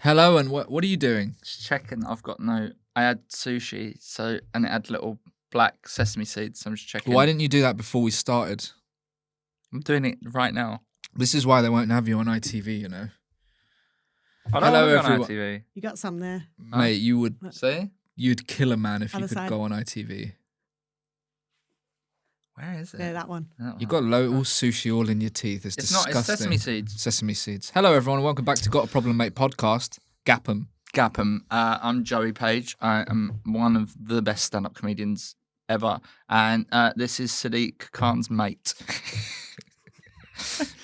Hello, and what are you doing? Just checking. I had sushi, and it had little black sesame seeds. So I'm just checking. Why didn't you do that before we started? I'm doing it right now. This is why they won't have you on ITV, you know. I don't want to go on ITV. You got some there. Mate, you would See? You'd kill a man if Other you could side. go on ITV. Where is it? Yeah, that one. You've got all sushi all in your teeth. It's disgusting. Not. It's sesame seeds. Sesame seeds. Hello, everyone. Welcome back to Got a Problem Mate podcast. Gapham. I'm Joey Page. I am one of the best stand-up comedians ever, and this is Sadiq Khan's mate.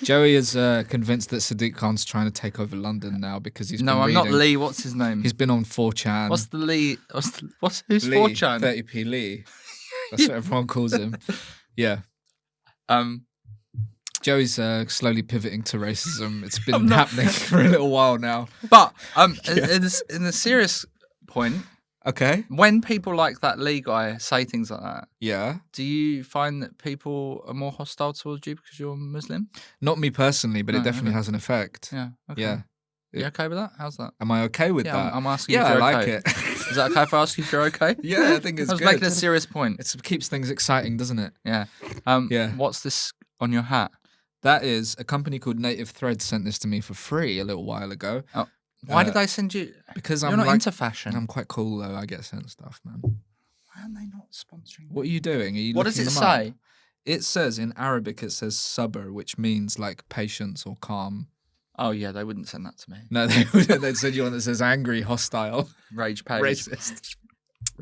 Joey is convinced that Sadiq Khan's trying to take over London now because he's No, been I'm reading. not Lee. What's his name? He's been on 4chan. What's the Lee? Who's Lee, 4chan? 30p Lee. That's what everyone calls him. Yeah. Joey's slowly pivoting to racism. It's been happening for a little while now. But in the serious point, Okay. when people like that Lee guy say things like that, Yeah. do you find that people are more hostile towards you because you're Muslim? Not me personally, but No, it definitely okay. has an effect. Yeah. Okay. Yeah. You okay with that? How's that? Am I okay with Yeah, that? I'm asking Yeah, you if you're I like okay. it. Is that okay if I ask you if you're okay? Yeah, I think it's I was good. making a serious point. It keeps things exciting, doesn't it? Yeah. Yeah. What's this on your hat? That is a company called Native Threads sent this to me for free a little while ago. Oh, why did they send you? Because You're I'm not like, into fashion. I'm quite cool though. I get sent stuff, man. Why are they not sponsoring? What are you doing? Are you What does looking it them up? say? It says in Arabic, it says sabr, which means like patience or calm. Oh yeah, they wouldn't send that to me. No, they wouldn't. They'd send you one that says angry, hostile, Rage page. racist.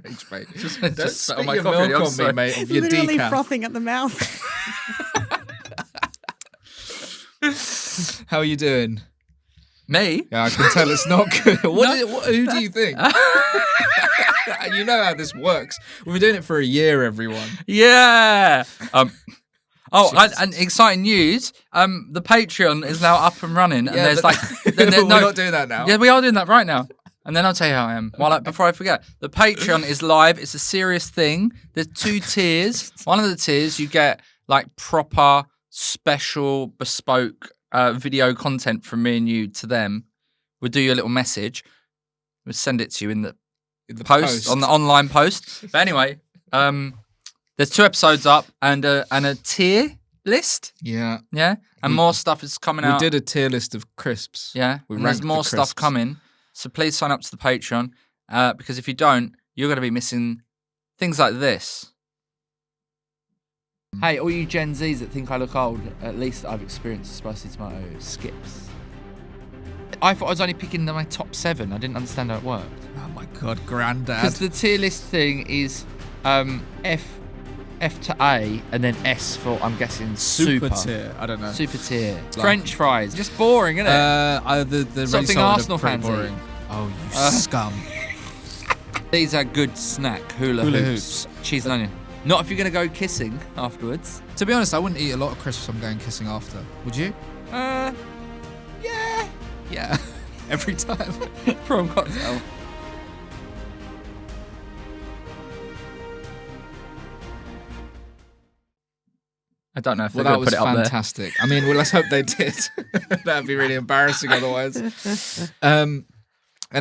Rage bait. Just Don't spit spit on my your coffee, milk I'm on sorry. me, mate, of your Literally decaf. frothing at the mouth. How are you doing? Me? Yeah, I can tell it's not good. Who do you think? You know how this works. We've been doing it for a year, everyone. Yeah. And exciting news. The Patreon is now up and running, and there's but- like, we're not doing that now. Yeah, we are doing that right now. And then I'll tell you how I am. Before I forget, the Patreon is live. It's a serious thing. There's 2 tiers. One of the tiers you get like proper, special, bespoke video content from me and you to them. We'll do you a little message. We'll send it to you in the post on the online post. But anyway, there's 2 episodes up and a tier list. Yeah. Yeah, and more stuff is coming out. We did a tier list of crisps. Yeah, We and there's ranked the more stuff crisps. coming. So please sign up to the Patreon because if you don't, you're going to be missing things like this. Hey, all you Gen Zs that think I look old, at least I've experienced spicy tomato skips. I thought I was only picking my top 7. I didn't understand how it worked. Oh my God, granddad. Because the tier list thing is F to A and then S for, I'm guessing, super. tier. I don't know. Super tier. Like- French fries. Just boring, isn't it? The Something race Arsenal pretty fans eat. boring. Oh, you scum. These are good snack. Hula Hula hoops. Cheese and onion. Not if you're going to go kissing afterwards. To be honest, I wouldn't eat a lot of crisps I'm going kissing after. Would you? Yeah. Every time. Prom cocktail. I don't know if they're Well, that going to was put it up there. fantastic. I mean, well, let's hope they did. That'd be really embarrassing otherwise. And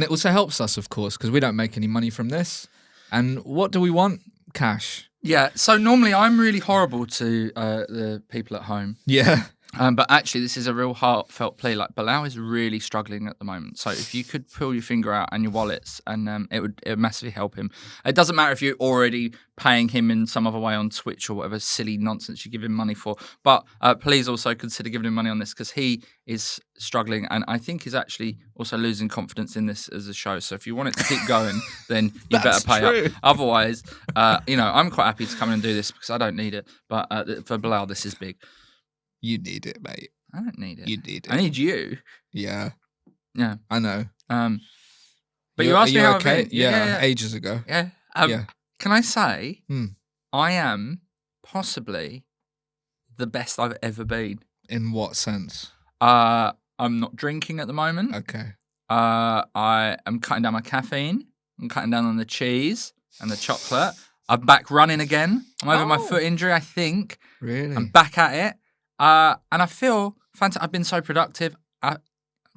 it also helps us, of course, because we don't make any money from this. And what do we want? Cash. Yeah, so normally I'm really horrible to the people at home. Yeah. But actually, this is a real heartfelt plea. Like, Bilal is really struggling at the moment. So if you could pull your finger out and your wallets, and it would massively help him. It doesn't matter if you're already paying him in some other way on Twitch or whatever silly nonsense you give him money for. But please also consider giving him money on this because he is struggling. And I think he's actually also losing confidence in this as a show. So if you want it to keep going, then you better pay true. up. Otherwise, I'm quite happy to come in and do this because I don't need it. But for Bilal, this is big. You need it, mate. I don't need it. You need it. I need you. Yeah. Yeah. I know. But you asked me how I've okay? been. Yeah, ages ago. Yeah. Yeah. Can I say Hmm. I am possibly the best I've ever been. In what sense? I'm not drinking at the moment. Okay. I am cutting down my caffeine. I'm cutting down on the cheese and the chocolate. I'm back running again. I'm over my foot injury, I think. Really? I'm back at it. And I feel fantastic. I've been so productive. I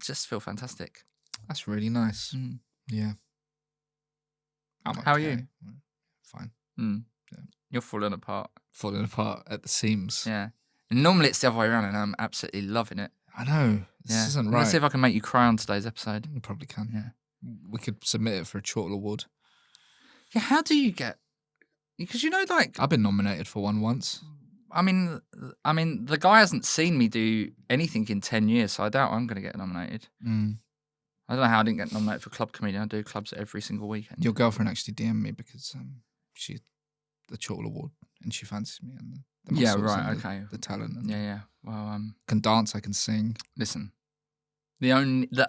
just feel fantastic. That's really nice. Mm. Yeah. How are you? Fine. Mm. Yeah. You're falling apart. Falling apart at the seams. Yeah. And normally it's the other way around, and I'm absolutely loving it. I know. This isn't right. Let's see if I can make you cry on today's episode. You probably can. Yeah. We could submit it for a Chortle Award. Yeah. How do you get? Because like I've been nominated for one once. I mean, the guy hasn't seen me do anything in 10 years, so I doubt I'm going to get nominated. Mm. I don't know how I didn't get nominated for club comedian. I do clubs every single weekend. Your girlfriend actually DM'd me because she the Chortle Award and she fancied me and the muscles and okay. the talent. And Yeah. Well, can dance, I can sing. listen. The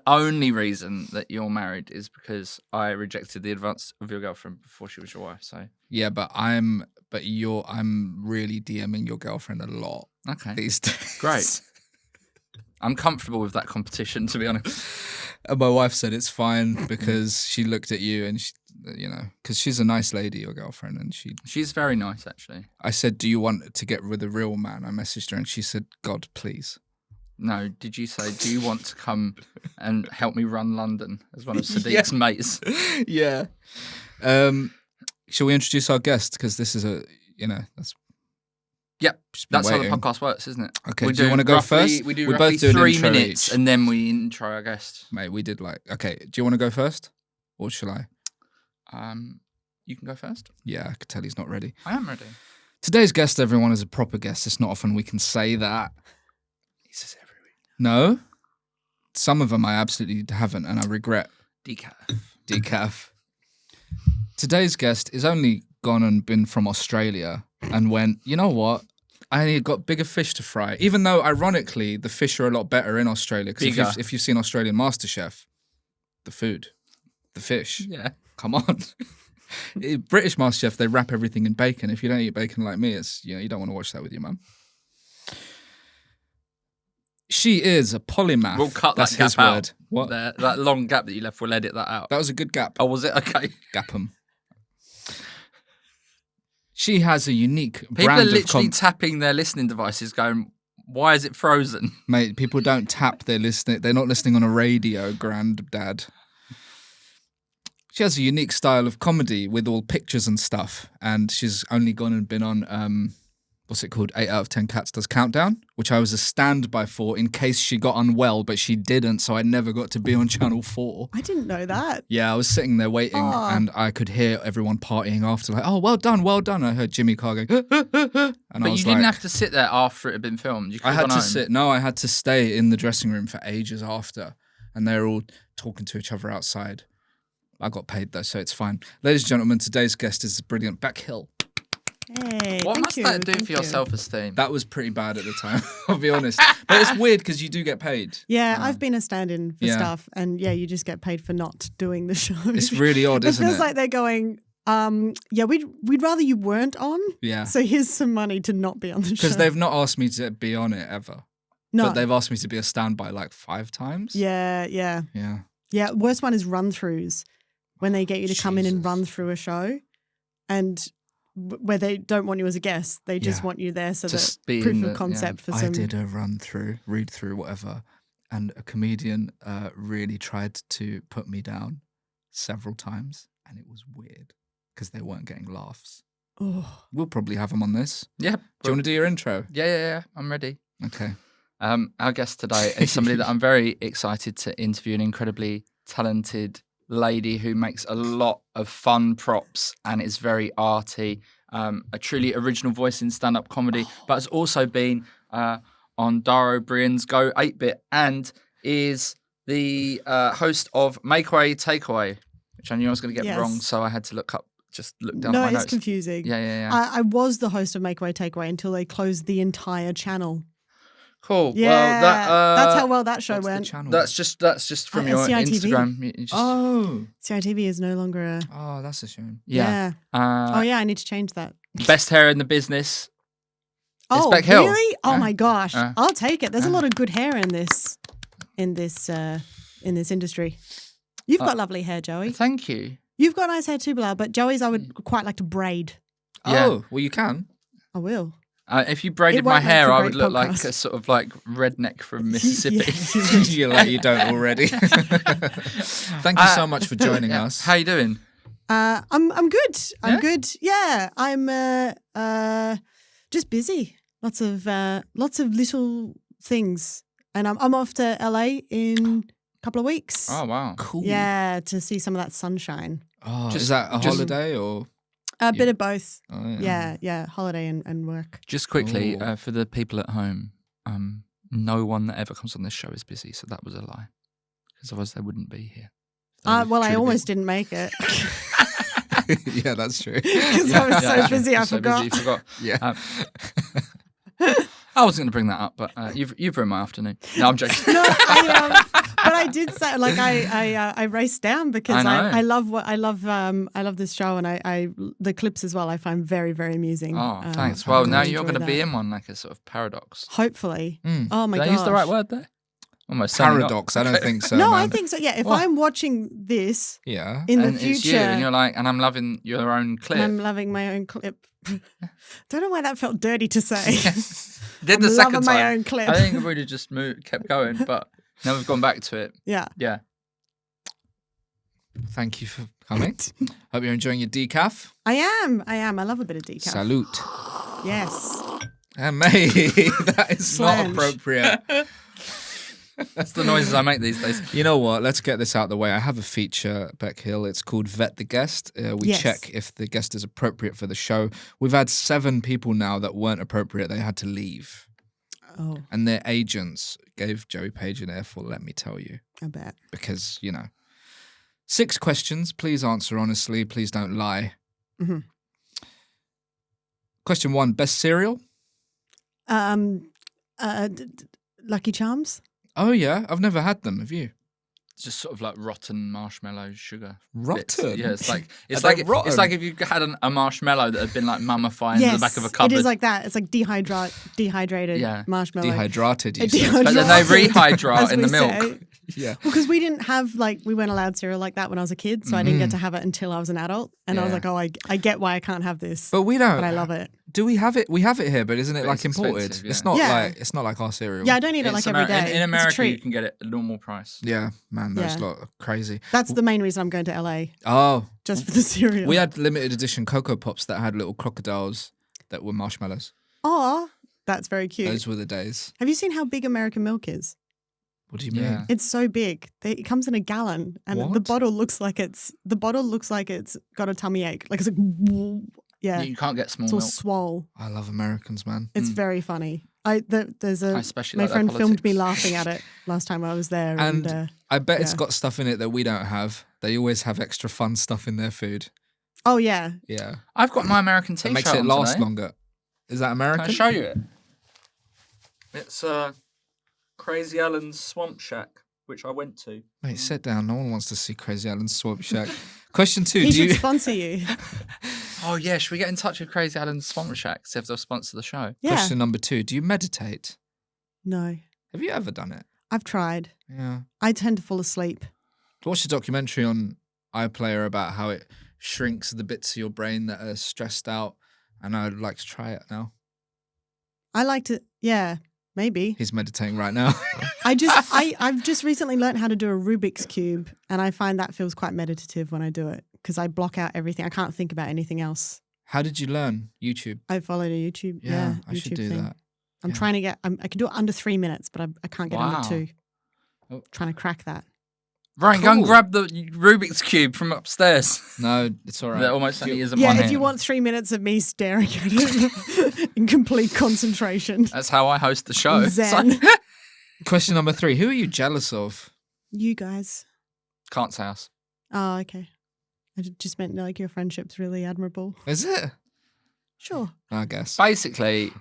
only reason that you're married is because I rejected the advance of your girlfriend before she was your wife. So Yeah, but I'm really DMing your girlfriend a lot okay, these days. great. I'm comfortable with that competition, to be honest. And my wife said it's fine because she looked at you and she, because she's a nice lady, your girlfriend, and She's very nice, actually. I said, "Do you want to get with a real man?" I messaged her and she said, "God, please." No, did you say, do you want to come and help me run London as one of Sadiq's mates? Yeah. Shall we introduce our guest? Because this is that's. Yep, She's been that's how the waiting. podcast works, isn't it? Okay, do you want to go first? We do We roughly both do an 3 intro minutes each. and then we intro our guest. Mate, we did okay, do you want to go first? Or shall I? You can go first. Yeah, I could tell he's not ready. I am ready. Today's guest, everyone, is a proper guest. It's not often we can say that. He says every week. No? Some of them I absolutely haven't, and I regret. Decaf. Today's guest is only gone and been from Australia and went, you know what? I got bigger fish to fry. Even though, ironically, the fish are a lot better in Australia. Because if you've seen Australian MasterChef, the food, the fish. Yeah. Come on. British MasterChef, they wrap everything in bacon. If you don't eat bacon like me, it's you don't want to watch that with your mum. She is a polymath. We'll cut That's that gap his out. word. What? That long gap that you left, we'll edit that out. That was a good gap. Oh, was it? Okay. Gap 'em. She has a unique People brand are of literally tapping their listening devices going, why is it frozen? Mate, people don't tap their listening. They're not listening on a radio, granddad. She has a unique style of comedy with all pictures and stuff. And she's only gone and been on, what's it called? 8 out of 10 Cats Does Countdown, which I was a standby for in case she got unwell, but she didn't. So I never got to be on Channel 4. I didn't know that. Yeah, I was sitting there waiting and I could hear everyone partying after, like, oh, well done, well done. I heard Jimmy Carr going, and But I was you didn't have to sit there after it had been filmed. You could I have had gone to home. sit. No, I had to stay in the dressing room for ages after. And they're all talking to each other outside. I got paid though, so it's fine. Ladies and gentlemen, today's guest is the brilliant Beck Hill. Hey, What thank must you, that do thank for your you. self-esteem? That was pretty bad at the time, I'll be honest. But it's weird because you do get paid. Yeah, I've been a stand-in for Yeah. stuff, and you just get paid for not doing the show. It's really odd, It isn't feels it? like they're going, we'd rather you weren't on. Yeah. So here's some money to not be on the show. Because they've not asked me to be on it ever. no. But they've asked me to be a standby like 5 times. Yeah. Yeah. Worst one is run-throughs, when they get you to come in and Jesus. run through a show, and where they don't want you as a guest, they just Yeah. want you there so Just that be in proof the- of concept for I some. did a read through, whatever. And a comedian really tried to put me down several times. And it was weird because they weren't getting laughs. Oh. We'll probably have them on this. Yeah. Do you want to do your intro? Yeah. I'm ready. Okay. Our guest today is somebody that I'm very excited to interview, an incredibly talented lady who makes a lot of fun props and is very arty, a truly original voice in stand-up comedy, but has also been on Dara O'Brien's Go 8-Bit and is the host of Make Way Takeaway, which I knew I was going to get Yes. wrong, so I had to look down No, at my it's notes. confusing. Yeah. I was the host of Make Way Takeaway until they closed the entire channel. Cool. Yeah, Well, that's how well that show What's the went. channel? That's just from your CITV. Instagram. You just- Oh. CITV is no longer a. Oh, that's a shame. yeah. I need to change that. Best hair in the business. Oh, Beck Hill. really? Oh my gosh, I'll take it. There's a uh. lot of good hair in this industry. You've got lovely hair, Joey. Thank you. You've got nice hair too, Bilal. But Joey's, I would quite like to braid. Yeah. Oh, well, you can. I will. If you braided It my won't make hair, for a I great would look like podcast. a sort of like redneck from Mississippi. You're like you don't already. Thank you so much for joining us. How you doing? I'm good. I'm Yeah? good. Yeah, I'm just busy. Lots of little things, and I'm off to LA in a couple of weeks. Oh wow. Cool. Yeah, to see some of that sunshine. Oh, Just- is that a just- holiday or? A bit of both. Oh, Yeah, holiday and work. Just quickly, Oh. for the people at home, no one that ever comes on this show is busy, so that was a lie. Because otherwise they wouldn't be here. They would Well, I truly be- almost didn't make it Yeah, that's true. because I was so busy I so forgot. Busy, you forgot. Yeah. I wasn't going to bring that up, but you've ruined my afternoon. No, I'm joking. No, but I did say like I raced down because I know. I love this show, and I the clips as well I find very, very amusing. Oh, thanks. I Well, really now you're enjoy going to be that. in one, like a sort of paradox. Hopefully. Mm. Oh my Did god. I use the right word there? Almost certainly not. Paradox. I don't think so. No, man. I think so. Yeah, if What? I'm watching this Yeah. in the And future, it's you, and you're like, and I'm loving your own clip. and I'm loving my own clip. Don't know why that felt dirty to say. Did the I'm second loving time. my own clip. I think I would have just kept going, but now we've gone back to it. Yeah. Yeah. Thank you for coming. Hope you're enjoying your decaf. I am. I love a bit of decaf. Salute. Yes. And mate, that is not Slange. appropriate. That's the noises I make these days. You know what? Let's get this out of the way. I have a feature, Beck Hill. It's called Vet the Guest. We Yes. check if the guest is appropriate for the show. We've had 7 people now that weren't appropriate. They had to leave. Oh, And their agents gave Joey Page an earful, let me tell you. I bet. Because, 6 questions. Please answer honestly. Please don't lie. Mhm. Question 1, best cereal? Lucky Charms. Oh, yeah. I've never had them. Have you? It's just sort of like rotten marshmallow sugar. bits. Rotten? Yeah, it's like Are they rotten? it's like if you had a marshmallow that had been like mummified in Yes, the back of a cupboard. it is like that. It's like dehydrated Yeah. marshmallow. Dehydrated, you A said. but then they dehydrated, rehydrate as in the we milk. say. Yeah. Well, because we didn't have we weren't allowed cereal like that when I was a kid, so I didn't get to have it until I was an adult, and I was Yeah. like, oh, I get why I can't have this, But we don't. but I love it. Do we have it? We have it here, but isn't it But like it's imported? expensive, It's yeah. not Yeah. like our cereal. Yeah, I don't eat it like It's every Amer- day. In America, it's a you treat. can get it at normal price. Yeah, man, those Yeah. lot are crazy. That's the main reason I'm going to LA, Oh, just for the cereal. we had limited edition Cocoa Pops that had little crocodiles that were marshmallows. Oh, that's very cute. Those were the days. Have you seen how big American milk is? What do you Yeah. mean? It's so big. It comes in a gallon, and the What? bottle looks like it's got a tummy ache. Like it's like, yeah, You can't get small it's all milk. swole. I love Americans, man. It's very funny. There's I a especially my like their friend filmed me politics. laughing at it last time I was there, And and I bet it's yeah. got stuff in it that we don't have. They always have extra fun stuff in their food. oh yeah, Yeah. I've got my American That T-shirt makes it on last today. longer. Is that Can American? I show you it? It's Crazy Ellen's Swamp Shack, which I went to. Mate, sit down. No one wants to see Crazy Alan's Swamp Shack. Question 2. he Do should you sponsor you. Oh yeah, should we get in touch with Crazy Ellen's Swamp Shack, see if they'll sponsor the show? Yeah, Question number 2. Do you meditate? no, Have you ever done it? I've tried. Yeah. I tend to fall asleep. I watched a documentary on iPlayer about how it shrinks the bits of your brain that are stressed out, and I'd like to try it now. I like to, yeah, maybe. He's meditating right now. I've just recently learned how to do a Rubik's Cube, and I find that feels quite meditative when I do it because I block out everything. I can't think about anything else. How did you learn? YouTube. I followed a YouTube. Yeah, I YouTube should do thing. that. I'm Yeah. trying to get. I can do it under 3 minutes, but I can't get Wow. under 2. Oh. Trying to crack that. Ryan, go and Cool. grab the Rubik's Cube from upstairs. No, it's all right. That almost certainly isn't Yeah, one if here. you want 3 minutes of me staring at it in complete concentration. That's how I host the show. It's Zen. like- Question number 3. Who are you jealous of? You guys. Can't say us. Oh, okay. I just meant like your friendship's really admirable. Is it? Sure. I guess. Basically,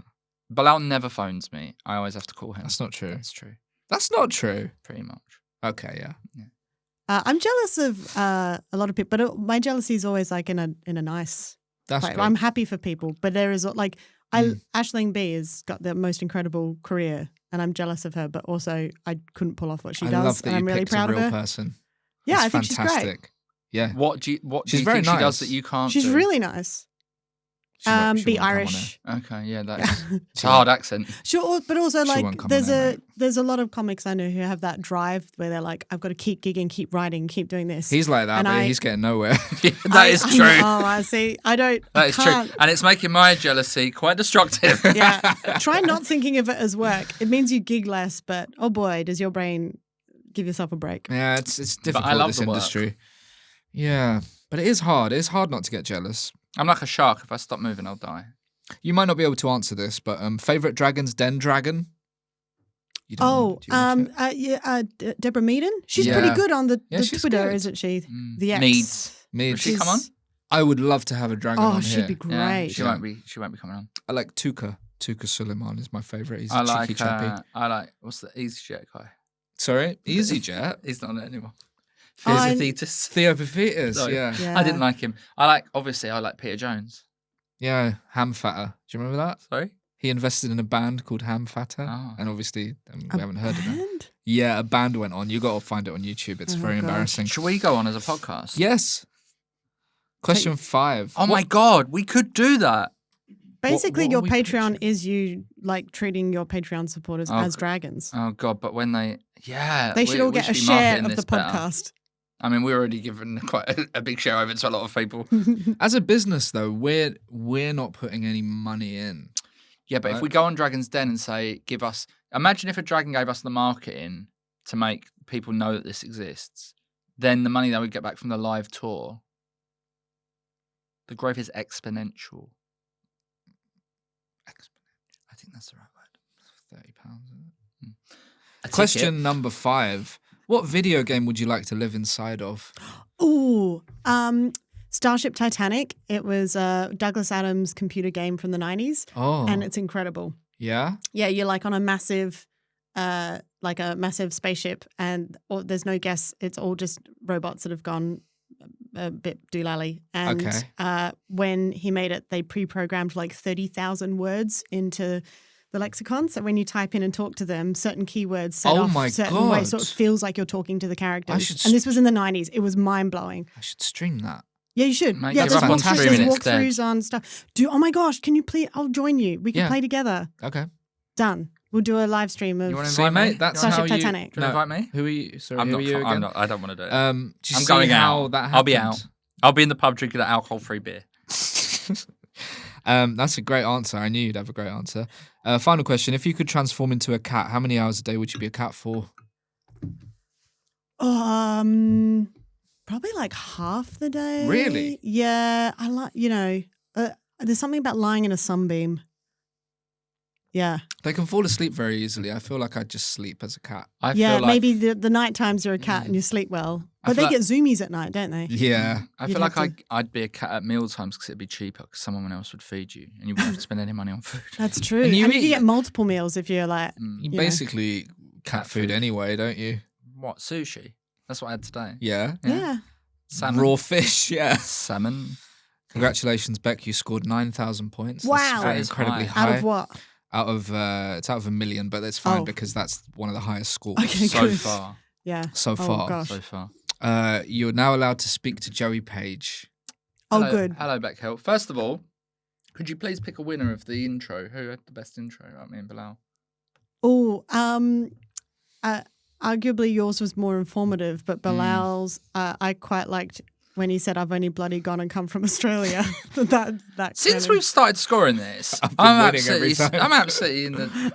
Bilal never phones me. I always have to call him. That's not true. That's true. That's not true. Pretty much. Okay, yeah. I'm jealous of a lot of people, but my jealousy is always like in a nice. That's Like, good. I'm happy for people, but there is like Aisling B has got the most incredible career, and I'm jealous of her. But also, I couldn't pull off what she I does, love that and you I'm really picked proud a of real her. person. Yeah, That's I think she's great. fantastic. Yeah. What do you She's think very she does nice. that you can't She's do? really nice. She won't Be come on Irish. Okay, yeah, that's it's a hard accent. Sure, but also She like won't come on here, mate. there's a lot of comics I know who have that drive where they're like, I've got to keep gigging, keep writing, keep doing this. He's like that, And but I- he's getting nowhere. That is true. Oh, I see. I don't. That I is true. can't. And it's making my jealousy quite destructive. Yeah. Try not thinking of it as work. It means you gig less, but oh boy, does your brain give yourself a break. Yeah, it's difficult, I love this the work. industry. Yeah, but it is hard. It's hard not to get jealous. I'm like a shark. If I stop moving, I'll die. You might not be able to answer this, but favorite Dragon's Den dragon? You don't Oh, want- do you watch it? Deborah Meaden. She's Yeah. pretty good on the she's Twitter, good. isn't she? Mm. The X. Needs. Me, Will she come on? I would love to have a dragon Oh, on she'd here. be great. Yeah, she won't be. She won't be coming on. I like Tuka. Tuka Suleiman is my favorite. He's I a like. cheeky chappy. I like. What's the EasyJet guy? Sorry, EasyJet. He's not on it anymore. Oh, I- Thetis. Theopophetus, Sorry. yeah. Yeah. I didn't like him. I like Peter Jones. Yeah, Ham Fatter. Do you remember that? Sorry. He invested in a band called Ham Fatter. Oh. And obviously, we A haven't heard of it. band? Yeah, a band went on. You got to find it on YouTube. It's Oh, very gosh. embarrassing. Should we go on as a podcast? Yes. Question 5. Oh my God, we could do that. Basically, what your are we Patreon pitching? is you like treating your Patreon supporters Oh, as dragons. Oh God, but when they They should all get a should be share marketing of the this better. podcast. I mean, we're already given quite a big share over to a lot of people. As a business, though, we're not putting any money in. Yeah, but if Right. we go on Dragon's Den and say, give us, imagine if a dragon gave us the marketing to make people know that this exists, then the money that we get back from the live tour, the growth is exponential. I think that's the right word. £30. A Question ticket. number 5. What video game would you like to live inside of? Ooh, Starship Titanic. It was a Douglas Adams computer game from the 90s, Oh, and it's incredible. yeah? Yeah, you're like on a massive, spaceship, and there's no guests. It's all just robots that have gone a bit doolally. And Okay. when he made it, they pre-programmed like 30,000 words into the lexicon. So when you type in and talk to them, certain keywords set Oh off my certain ways, so it God. feels like you're talking to the characters. should And this was in the 90s. It was mind-blowing. I should stream that. Yeah, you should. Mate, Yeah, give there's up on walkthroughs, streaming there's instead. walkthroughs on stuff. Oh my gosh, can you please? I'll join you. We can Yeah. play together. Okay. Done. We'll do a live stream of You want to See, invite me? mate, that's Starship how you... Titanic. Do you want to invite me? Who are you? Sorry, I'm who not. are you again? I'm not. I don't want to do it. Do you I'm see going how out. that happened? I'll be out. I'll be in the pub drinking an alcohol-free beer. That's a great answer. I knew you'd have a great answer. Final question. If you could transform into a cat, how many hours a day would you be a cat for? Probably like half the day. Really? Yeah, I like. There's something about lying in a sunbeam. Yeah, They can fall asleep very easily. I feel like I'd just sleep as a cat. I yeah. feel like, Maybe the night times you're a cat and you sleep well, I but they feel get zoomies at night, don't they? Yeah. I You'd feel like have to- I'd be a cat at meal times because it'd be cheaper because someone else would feed you and you wouldn't have to spend any money on food. That's true. And And you you, eat- get multiple meals if you're like. Mm. You know. basically eat cat Cat food food. anyway, don't you? What, sushi? That's what I had today. Yeah. Yeah. Salmon. Raw fish, yeah. Salmon. Congratulations, Beck. You scored 9,000 points. Wow. That's very That is incredibly high. high. Out of what? It's out of 1 million, but that's fine Oh. because that's one of the highest scores Okay, So good. far. Yeah. so Oh, far. gosh. So far. You're now allowed to speak to Joey Page. Oh, Hello, good. Hello, Beck Hill. First of all, could you please pick a winner of the intro? Who had the best intro? Like me and Bilal. Oh, arguably yours was more informative, but Bilal's, I quite liked when he said, "I've only bloody gone and come from Australia." that Since kind we've of, started scoring this, I've been winning every time. I'm absolutely in the.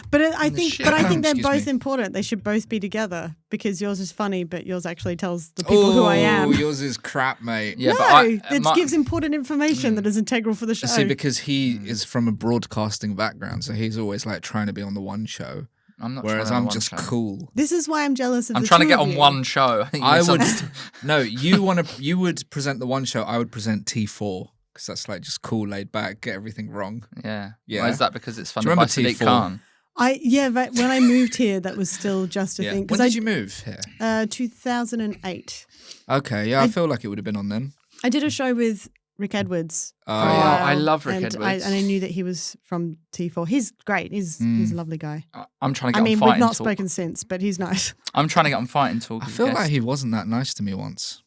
but I the think, shit. but I think they're Excuse both me. important. They should both be together because yours is funny, but yours actually tells the people who I am. Oh, yours is crap, mate. Yeah, no, but it gives important information that is integral for the show. See, because he is from a broadcasting background, so he's always like trying to be on the one show, I'm not. whereas trying I'm to just one show. cool. This is why I'm jealous of I'm the trying to two get of on you. one show. I think I would misunderstood. no. You would present the one show. I would present T4 because that's like just cool, laid back, get everything wrong. Yeah. Yeah. Why is that? Because it's Do you funded by remember Sadiq T4? Khan. But when I moved here, that was still just a Yeah. thing. When Because did you move here? 2008. Okay, yeah, I feel like it would have been on then. I did a show with Rick Edwards. Oh, for a yeah. while, I love Rick and Edwards. and I knew that he was from T4. He's great. He's a lovely guy. I'm trying to I get mean, on we've fighting not talk. spoken since, but he's nice. I'm trying to get on fighting talk. I as a feel guest. like he wasn't that nice to me once.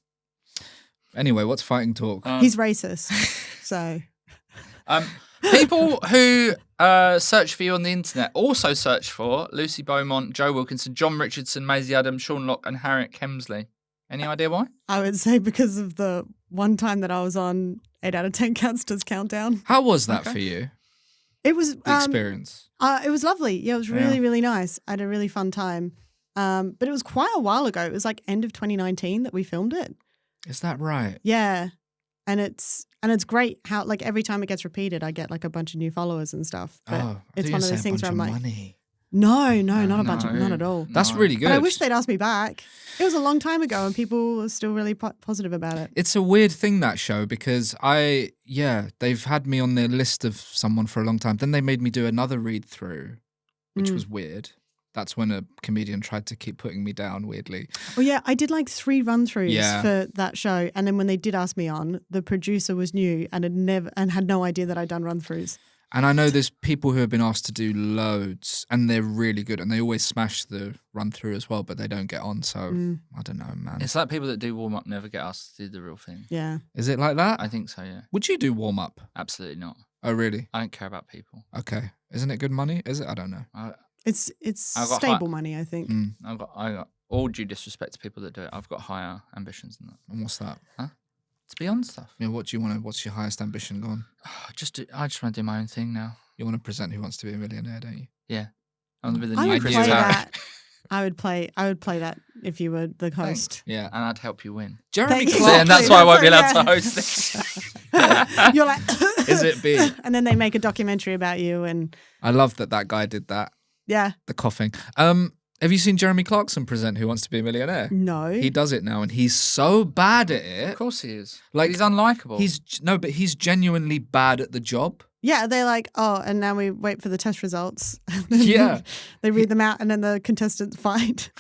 Anyway, what's fighting talk? He's racist. So People who search for you on the internet also search for Lucy Beaumont, Joe Wilkinson, John Richardson, Maisie Adams, Sean Locke, and Harriet Kemsley. Any idea why? I would say because of the one time that I was on 8 out of 10 Countsters Countdown. How was that for you? It was The experience. It was lovely. Yeah, it was really, really nice. I had a really fun time. But it was quite a while ago. It was like end of 2019 that we filmed it. Is that right? Yeah. And it's great how like every time it gets repeated, I get like a bunch of new followers and stuff. But it's one of those things where I'm like, money. No, not a bunch of, not at all. That's really good. But I wish they'd asked me back. It was a long time ago and people were still really positive about it. It's a weird thing, that show, because they've had me on their list of someone for a long time. Then they made me do another read through, which was weird. That's when a comedian tried to keep putting me down weirdly. Oh yeah, I did like 3 run-throughs for that show, and then when they did ask me on, the producer was new and had no idea that I'd done run-throughs. And I know there's people who have been asked to do loads, and they're really good, and they always smash the run-through as well, but they don't get on. So I don't know, man. It's like people that do warm-up never get asked to do the real thing. Yeah. Is it like that? I think so, yeah. Would you do warm-up? Absolutely not. Oh, really? I don't care about people. Okay. Isn't it good money? Is it? I don't know. It's stable money, I think. I got all due disrespect to people that do it. I've got higher ambitions than that. And what's that? Huh? It's beyond stuff. Yeah, what do you want to? What's your highest ambition? Go on. I just want to do my own thing now. You want to present Who Wants to Be a Millionaire, don't you? Yeah, I want to be the I new would Chris play Tarrant. that. I would play that if you were the host. Yeah, and I'd help you win. Jeremy Thank you. Clarkson. And that's why I won't be allowed Yeah. to host this. You're like, Is it big? and then they make a documentary about you, and I love that guy did that. yeah, The coughing. Have you seen Jeremy Clarkson present Who Wants to Be a Millionaire? no, He does it now, and he's so bad at Of it. course he is. Like, He's unlikable. But he's genuinely bad at the job. yeah. They're like, oh, and now we wait for the test results. And then Yeah. they read them out, and then the contestants fight.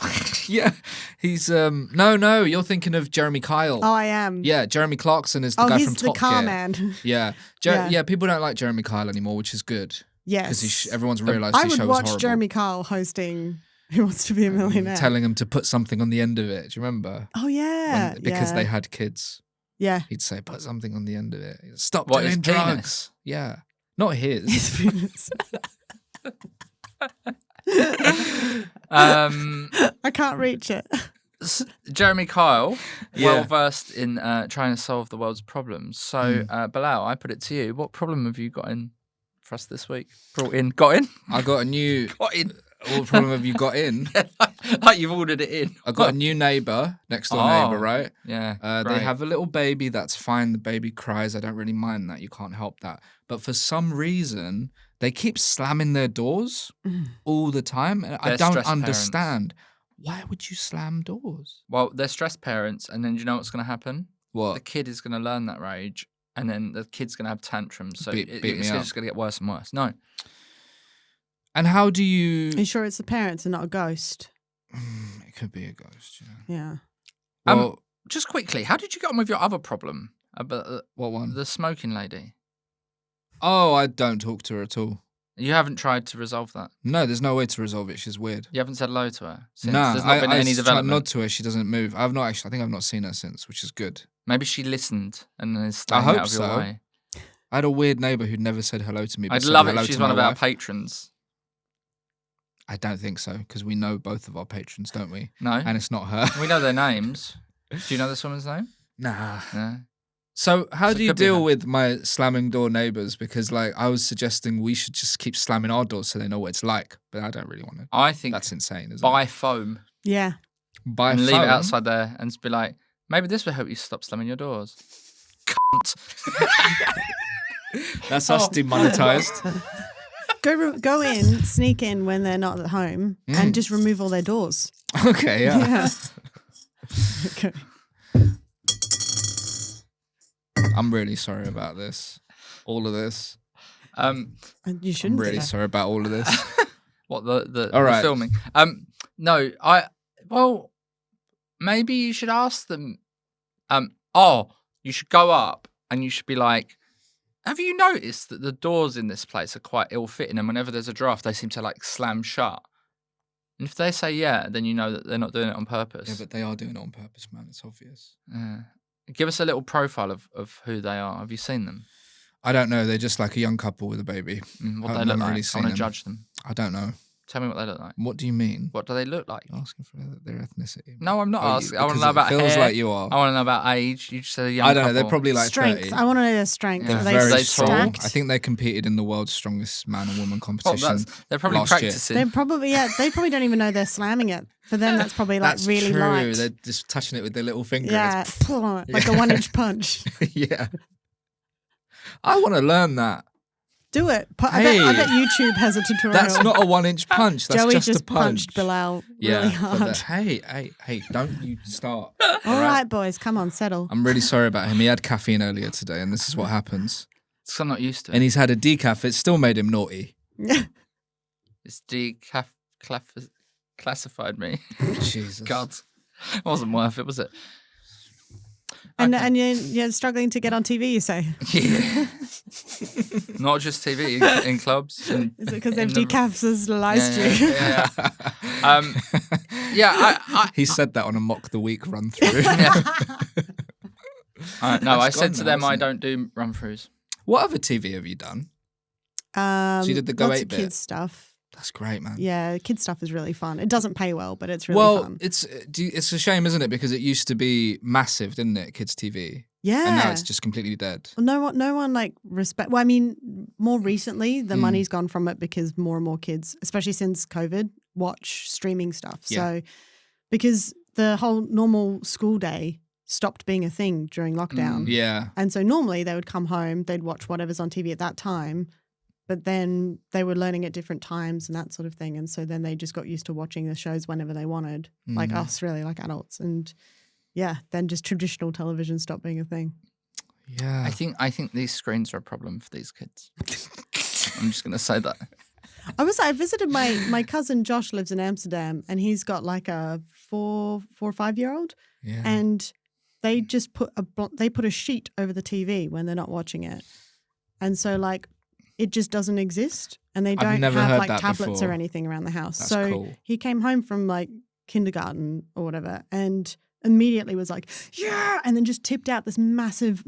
Yeah, he's no, you're thinking of Jeremy Kyle. Oh, I am. Yeah, Jeremy Clarkson is the guy he's from the Top car Gear. man. Yeah, Yeah. people don't like Jeremy Kyle anymore, which is good Yes, because everyone's realised I his would show was watch horrible. Jeremy Kyle hosting Who Wants to Be a Millionaire. Telling him to put something on the end of it. Do you remember? Oh yeah, Because yeah. they had kids. Yeah. He'd say, put something on the end of it. Stop What, doing his drugs. penis? Yeah. Not his. His penis. I can't reach it. Jeremy Kyle, Yeah. well versed in trying to solve the world's problems. So, Bilal, I put it to you. What problem have you got in for us this week? Got in? I got a new... Got in. What problem have you got in? Like you've ordered it in. I got a new neighbour, next door neighbour, right? Yeah. They have a little baby. That's fine. The baby cries. I don't really mind that. You can't help that. But for some reason, they keep slamming their doors all the time. And I They're don't stressed understand. Why would you slam doors? Well, they're stressed parents, and then do you know what's going to happen? The What? kid is going to learn that rage, and then the kid's going to have tantrums. So Beat me it's up. just going to get worse and worse. No. And how do Are you... you sure it's the parents and not a ghost? It could be a ghost, yeah. Yeah. Well, Just quickly, how did you get on with your other problem about what one? the smoking lady? Oh, I don't talk to her at all. You haven't tried to resolve that. No, there's no way to resolve it. She's weird. You haven't said hello to her since. Nah, There's not been I any try to development. nod to her. She doesn't move. I think I've not seen her since, which is good. Maybe she listened and is staying hope out of your so. way. I had a weird neighbour who'd never said hello to me. But I'd said love it hello if she's to one my of our wife. patrons. I don't think so, because we know both of our patrons, don't we? No, And it's not her. we know their names. Do you know this woman's name? Nah. No. So how So do it you could be deal her. with my slamming door neighbours? Because like I was suggesting we should just keep slamming our doors so they know what it's like. But I don't really want to. I think That's insane, isn't buy it? foam Yeah. Buy and leave phone? it outside there and just be like, maybe this will help you stop slamming your doors. Cunt. That's us demonetised. Go in, sneak in when they're not at home, and just remove all their doors. Okay, yeah. Yeah. Okay. I'm really sorry about this. All of this. Um, You I'm shouldn't really be. sorry about all of this. what the All right. filming? No, well, maybe you should ask them. You should go up and you should be like, have you noticed that the doors in this place are quite ill-fitting, and whenever there's a draft, they seem to like slam shut? And if they say yeah, then you know that they're not doing it on purpose. Yeah, but they are doing it on purpose, man. It's obvious. Give us a little profile of who they are. Have you seen them? I don't know. They're just like a young couple with a baby. What do they look like? Really I want to judge them. I don't know. Tell me what they look like. What do you mean? What do they look like? You're asking for their ethnicity. No, I'm not asking. I want to know It about feels hair. like you are. I want to know about age. You just said a young I don't know. couple. They're probably like strength. 30. I want to know their strength. Yeah. Are They're they very tall. tall. stacked? I think they competed in the world's strongest man and woman competition. They're probably last year. practicing. They probably don't even know they're slamming it. For them, that's probably like That's really true. light. They're just touching it with their little finger. Yeah, like a 1-inch punch. Yeah. I want to learn that. Do it. I bet YouTube has a tutorial. That's not a 1-inch punch. That's Joey just just a punch. punched Bilal really hard. Hey, don't you start. All right, boys, come on, settle. I'm really sorry about him. He had caffeine earlier today, and this is what happens. So I'm not used to it. And he's had a decaf. It still made him naughty. It's classified me. Jesus. God. It wasn't worth it, was it? And you're struggling to get on TV, you say? Yeah. Not just TV, in clubs. Is it because they've decapitalized you? Yeah. He said that on a Mock the Week run through. No, I said gone to now, them I isn't it? don't do run-throughs. What other TV have you done? So you did the Go lots 8-bit? of kids stuff. That's great, man. Yeah, kids stuff is really fun. It doesn't pay well, but it's really fun. It's a shame, isn't it? Because it used to be massive, didn't it? Kids TV. Yeah. And now it's just completely dead. Well, no one like respect. Well, I mean, more recently, the money's gone from it because more and more kids, especially since COVID, watch streaming stuff. Yeah. So, because the whole normal school day stopped being a thing during lockdown. Yeah. And so normally they would come home, they'd watch whatever's on TV at that time, but then they were learning at different times and that sort of thing. And so then they just got used to watching the shows whenever they wanted, like us, really, like adults. And yeah, then just traditional television stopped being a thing. Yeah. I think these screens are a problem for these kids. I'm just going to say that. I visited my cousin Josh lives in Amsterdam, and he's got like a 4 or 5 year old, Yeah. and they just put a sheet over the TV when they're not watching it, and so like it just doesn't exist, and they don't never have heard like that tablets before. or anything around the house. That's so cool. he came home from like kindergarten or whatever, and immediately was like, yeah, and then just tipped out this massive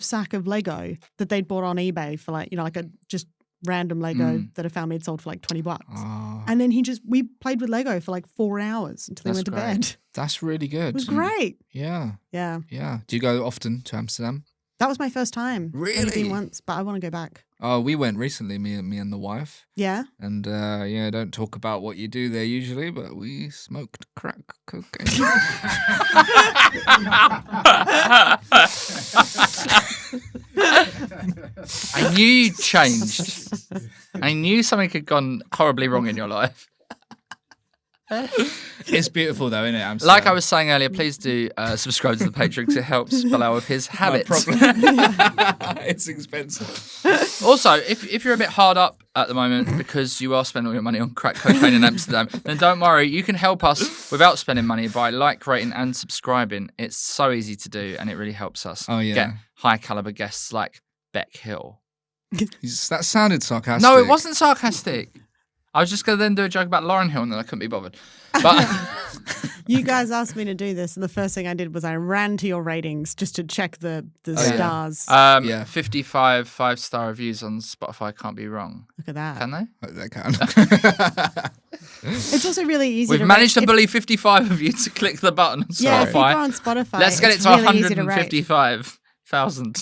sack of Lego that they'd bought on eBay for like, like a just random Lego that a family had sold for like $20. Oh, And then we played with Lego for like 4 hours until they went to bed. that's really good. It was great. Yeah. Yeah. Yeah. Do you go often to Amsterdam? That was my first time. Only Really? been once, but I want to go back. Oh, we went recently, me and the wife. Yeah. And yeah, don't talk about what you do there usually, but we smoked crack cocaine. I knew you changed. I knew something had gone horribly wrong in your life. It's beautiful though, isn't it, Amsterdam? Like I was saying earlier, please do subscribe to the Patreon because it helps Bilal with his habits. It's expensive. Also, if you're a bit hard up at the moment because you are spending all your money on crack cocaine in Amsterdam, then don't worry. You can help us without spending money by rating and subscribing. It's so easy to do and it really helps us get high caliber guests like Beck Hill. That sounded sarcastic. No, it wasn't sarcastic. I was just going to then do a joke about Lauren Hill and then I couldn't be bothered. But You guys asked me to do this, and the first thing I did was I ran to your ratings just to check the stars. 55 5-star reviews on Spotify can't be wrong. Look at that. Can they? They can. It's also really easy We've to managed rate. to bully 55 of you to click the button on Yeah, if you go Spotify. on Spotify, Let's get it it's to really easy to rate. 155,000.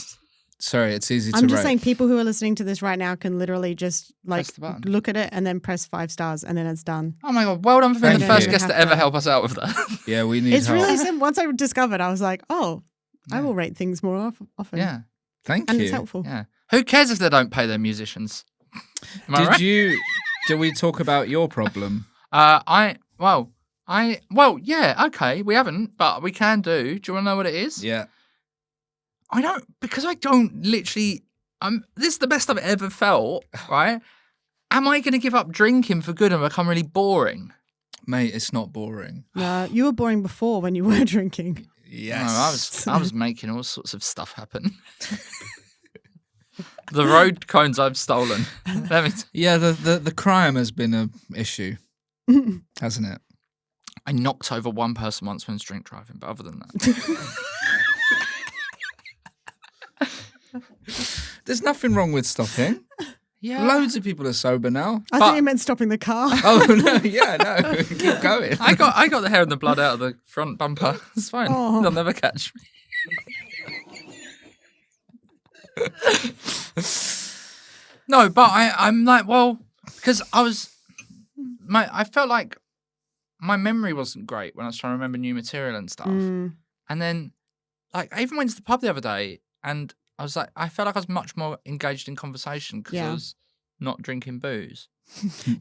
Sorry, it's easy to I'm just rate. saying people who are listening to this right now can literally just like Press the button. look at it and then press 5 stars and then it's done. Oh my God, well done for being Thank the first you. guest to ever help us out with that. Yeah, we need It's help. really simple. Once I discovered, I was like, oh, I will rate things more often. Yeah, Thank And you. it's helpful. yeah. Who cares if they don't pay their musicians? Am I right? Did we talk about your problem? Yeah, okay, we haven't, but we can do. Do you want to know what it is? Yeah. I don't literally, this is the best I've ever felt, right? Am I going to give up drinking for good and become really boring? Mate, it's not boring. No, you were boring before when you were drinking. Yes. No, I was making all sorts of stuff happen. The road cones I've stolen. Yeah, the crime has been an issue, hasn't it? I knocked over one person once when I was drink driving, but other than that. There's nothing wrong with stopping. Yeah. Loads of people are sober now. I thought you meant stopping the car. Oh no, yeah, no, keep going. I got the hair and the blood out of the front bumper. It's fine. Oh. They'll never catch me. No, but I'm like, well, because I felt like my memory wasn't great when I was trying to remember new material and stuff. And then, like, I even went to the pub the other day and I was like, I felt like I was much more engaged in conversation because I was not drinking booze.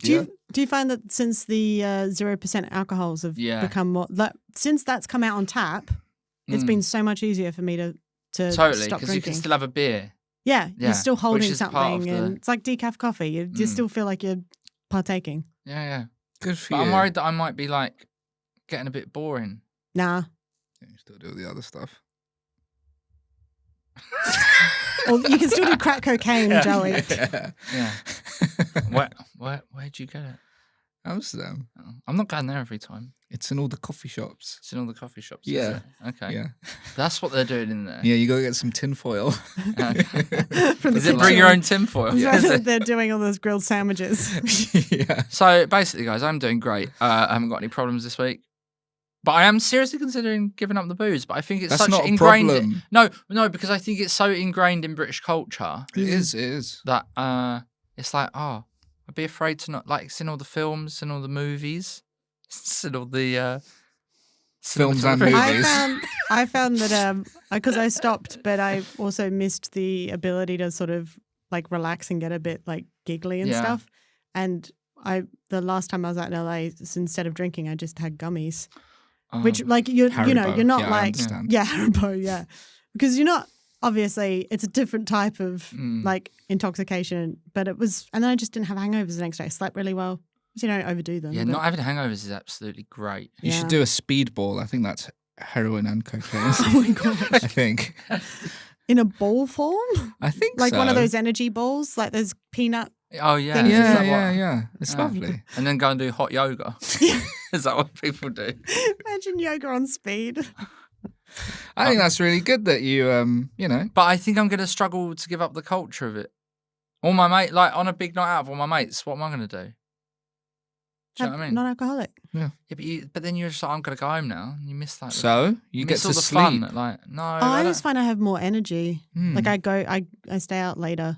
Do you find that since the 0% alcohols have become more, since that's come out on tap, it's been so much easier for me to totally, stop because drinking. you can still have a beer. Yeah, you're still holding something, the... and it's like decaf coffee. You still feel like you're partaking. Yeah. Good for but you. I'm worried that I might be like getting a bit boring. Nah. You still do the other stuff. Or you can still do crack cocaine, Joey. Yeah. Where'd you get it? Amsterdam. Oh, I'm not going there every time. It's in all the coffee shops. It's in all the coffee shops. Yeah. Is it? Okay. Yeah. That's what they're doing in there. Yeah, you gotta get some tinfoil. Is it bring your own tinfoil? Yeah. They're doing all those grilled sandwiches. Yeah. So basically, guys, I'm doing great. I haven't got any problems this week. But I am seriously considering giving up the booze. But I think it's That's such not a ingrained. problem. No, because I think it's so ingrained in British culture. It is. That it's like, oh, I'd be afraid to not like seen all the films and all the movies, seen all the films and movies. I found that because I stopped, but I also missed the ability to sort of like relax and get a bit like giggly and stuff. And the last time I was out in LA, instead of drinking, I just had gummies. Which like you're Haribo. You're not Yeah, like Haribo, yeah, because you're not obviously it's a different type of like intoxication, but it was, and then I just didn't have hangovers the next day. I slept really well, so you don't overdo them. Yeah, not having hangovers is absolutely great. You should do a speedball. I think that's heroin and cocaine. Oh my god! I think in a ball form. I think like so. one of those energy balls, like those peanut. Oh yeah, things. Yeah. It's lovely. And then go and do hot yoga. Is that what people do? Imagine yoga on speed. I think that's really good that you, But I think I'm going to struggle to give up the culture of it. All my mate, like on a big night out of all my mates, what am I going to do? Do you know what I mean? Non-alcoholic. Yeah. But then you're just like, I'm going to go home now. And you miss like. So you get miss to all the sleep. fun. Like no. I just find I have more energy. Mm. Like I stay out later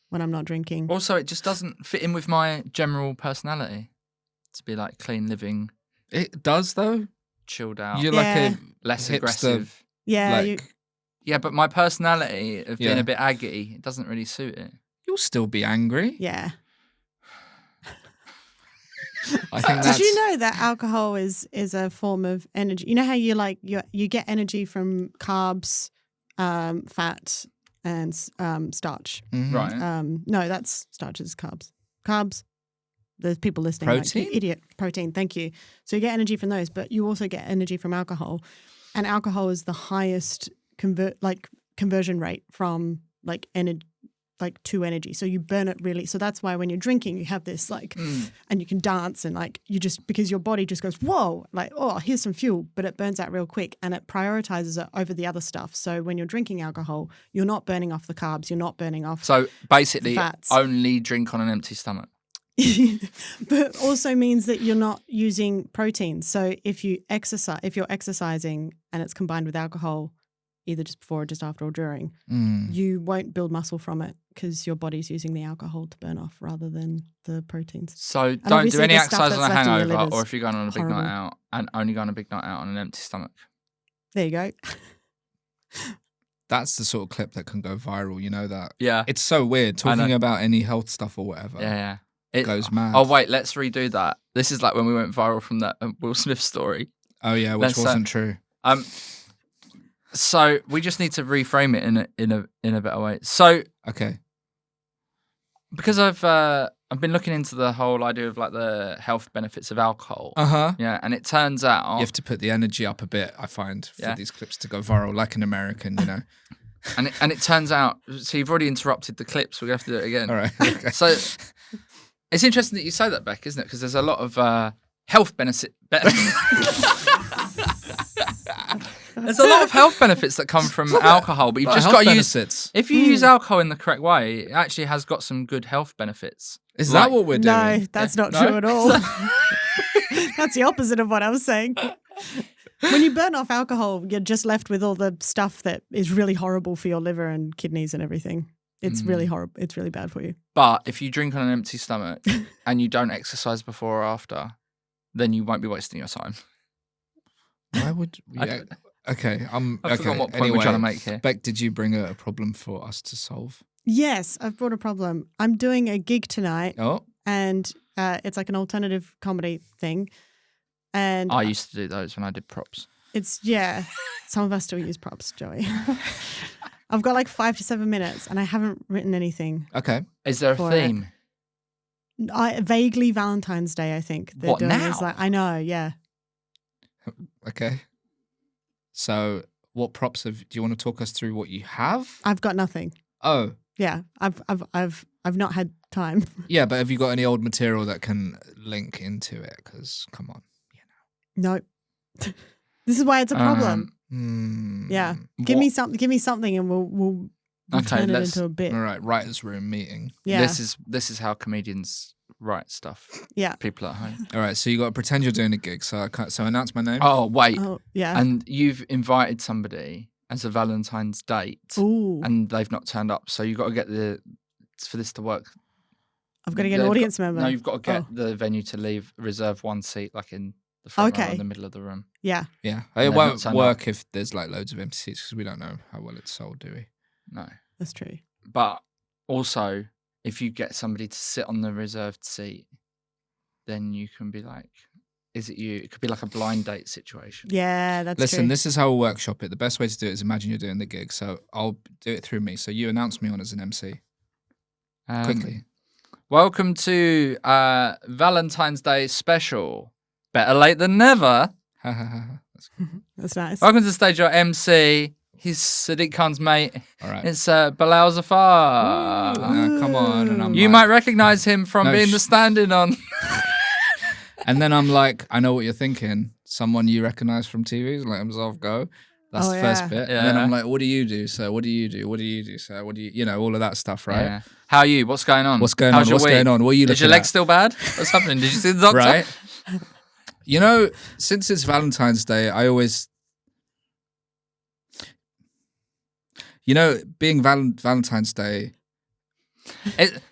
when I'm not drinking. Also, it just doesn't fit in with my general personality to be like clean living. It does though. Chilled out. You're like a less hipster, aggressive. Yeah. Yeah, but my personality of being Yeah. a bit aggy, it doesn't really suit it. You'll still be angry. Yeah. I think that's. Did you know that alcohol is a form of energy? You know how you get energy from carbs, fat, and starch. Mhm. Right. No, that's starch is carbs. Carbs. There's people listening. Protein? Like, you idiot. Protein. Thank you. So you get energy from those, but you also get energy from alcohol, and alcohol is the highest conversion rate from like energy. Like to energy, so you burn it really. So that's why when you're drinking, you have this like, and you can dance and like you just because your body just goes whoa, like oh here's some fuel, but it burns out real quick and it prioritizes it over the other stuff. So when you're drinking alcohol, you're not burning off the carbs, you're not burning off. So basically, fats. only drink on an empty stomach. But also means that you're not using protein. So if you're exercising and it's combined with alcohol, either just before or just after or during, you won't build muscle from it because your body's using the alcohol to burn off rather than the proteins. So don't do any the stuff exercise on a that's left in your hangover, liver's or if you're going on a big horrible. night out, and only going on a big night out on an empty stomach. There you go. That's the sort of clip that can go viral. You know that. Yeah. It's so weird talking about any health stuff or whatever. Yeah. It goes mad. Oh wait, let's redo that. This is like when we went viral from that Will Smith story. Oh yeah, which wasn't true. So we just need to reframe it in a better way. So Okay. because I've been looking into the whole idea of like the health benefits of alcohol. Yeah, and it turns out You have to put the energy up a bit, I find, for these clips to go viral, like an American, you know. and it turns out. So you've already interrupted the clips. We're gonna have to do it again. All right. Okay. So it's interesting that you say that, Beck, isn't it? Because there's a lot of health benefit. There's a lot of health benefits that come from alcohol, but you've just got to use. If you use alcohol in the correct way, it actually has got some good health benefits. Is that what we're doing? No, that's not true at all. That's the opposite of what I was saying. When you burn off alcohol, you're just left with all the stuff that is really horrible for your liver and kidneys and everything. It's really horrible. It's really bad for you. But if you drink on an empty stomach and you don't exercise before or after, then you won't be wasting your time. Why would we? Okay, I forgot what point we're trying to make here. Beck, did you bring a problem for us to solve? Yes, I've brought a problem. I'm doing a gig tonight. Oh. And it's like an alternative comedy thing. And I used to do those when I did props. Some of us still use props, Joey. I've got like 5 to 7 minutes and I haven't written anything. Okay. Is there a theme? Vaguely Valentine's Day, I think. What, now? I know, yeah. Okay. So what props do you want to talk us through what you have? I've got nothing. Oh. Yeah, I've not had time. Yeah, but have you got any old material that can link into it? Because come on, Nope. This is why it's a problem. Yeah, give me something, and we'll turn it into a bit. All right, writers' room meeting. Yeah, this is how comedians write stuff. Yeah, people at home. All right, so you got to pretend you're doing a gig. So announce my name. Oh wait. Oh yeah. And you've invited somebody as a Valentine's date. Ooh. And they've not turned up. So you've got to get for this to work. I've got to get an audience member. No, you've got to get the venue to reserve one seat, like in the front row in the middle of the room. Yeah. Yeah. It won't work if there's like loads of empty seats because we don't know how well it's sold, do we? No. That's true. But also, if you get somebody to sit on the reserved seat, then you can be like, is it you? It could be like a blind date situation. Yeah, that's Listen, true. this is how we'll workshop it. The best way to do it is imagine you're doing the gig. So I'll do it through me. So you announce me on as an MC. Quickly. Welcome to Valentine's Day special. Better late than never. That's nice. Welcome to the stage, your MC. He's Sadiq Khan's mate. All right. It's Bilal Zafar. Come on. And you might recognize him from being the stand-in on. And then I'm like, I know what you're thinking. Someone you recognize from TV, let himself go. That's the first bit. Yeah. And then I'm like, what do you do, sir? What do you do? What do you do, sir? What do you, all of that stuff, right? Yeah. How are you? What's going on? What's going on? What's going on? What are you looking at? Is your leg still bad? What's happening? Did you see the doctor? Right. Since it's Valentine's Day, I always, being Valentine's Day.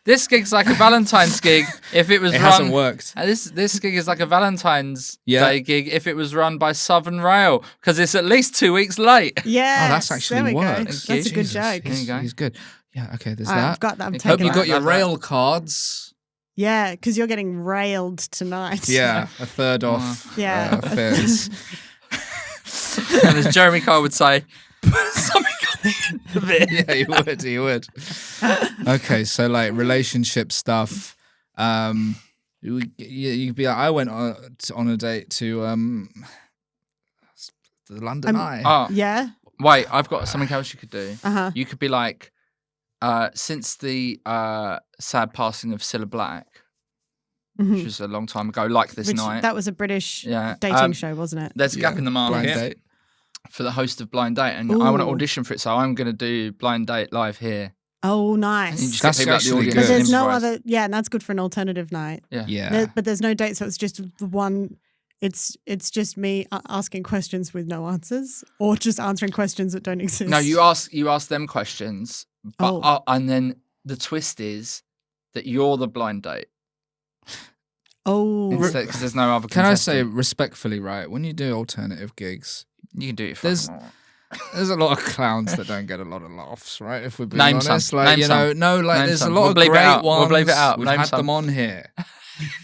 This gig's like a Valentine's gig if it was it run. Hasn't worked. This gig is like a Valentine's Day gig if it was run by Southern Rail because it's at least 2 weeks late. Yeah. Oh, that's actually works. That's a good joke. There you go. He's good. Yeah. Okay. There's that. I've got that. I'm Hope you taking got that. your rail cards. Yeah, because you're getting railed tonight. Yeah, a third off. Fares. And as Jeremy Kyle would say, something on the end of it. Yeah, he would. Okay, so like relationship stuff. You'd be like, I went on a date to the London Eye. Oh, yeah. Wait, I've got something else you could do. Uh-huh. You could be like, since the sad passing of Cilla Black, which was a long time ago, like this night. That was a British dating show, wasn't it? There's a gap in the market for the host of Blind Date, and I want to audition for it, so I'm going to do Blind Date live here. Oh, nice. That's actually good. But there's no other, and that's good for an alternative night. Yeah. But there's no date, so it's just the one. It's just me asking questions with no answers, or just answering questions that don't exist. No, you ask them questions, but and then the twist is that you're the blind date. Oh, because there's no other. Can I say respectfully, right? When you do alternative gigs, you can do it. There's a lot of clowns that don't get a lot of laughs, right? If we're being Name honest, some. like Name some. There's a lot of great ones. We'll bleep it out. We've had them on here,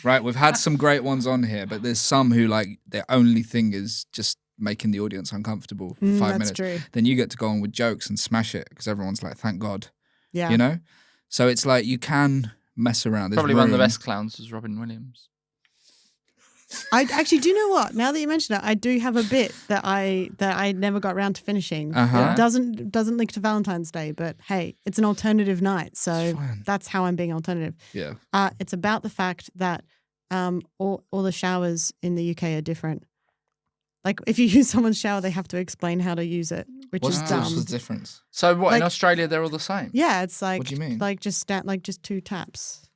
right? We've had some great ones on here, but there's some who like their only thing is just making the audience uncomfortable for 5 minutes. True. Then you get to go on with jokes and smash it because everyone's like, "Thank God," yeah. So it's like you can mess around. There's Probably one of the best clowns was Robin Williams. I actually do you know what? Now that you mention it, I do have a bit that I never got around to finishing. It doesn't link to Valentine's Day, but hey, it's an alternative night, so that's how I'm being alternative. Yeah. It's about the fact that all the showers in the UK are different. Like if you use someone's shower, they have to explain how to use it, which What's is dumb. the difference? So what in Like- Australia they're all the same? Yeah, it's like What do you mean? like just just 2 taps,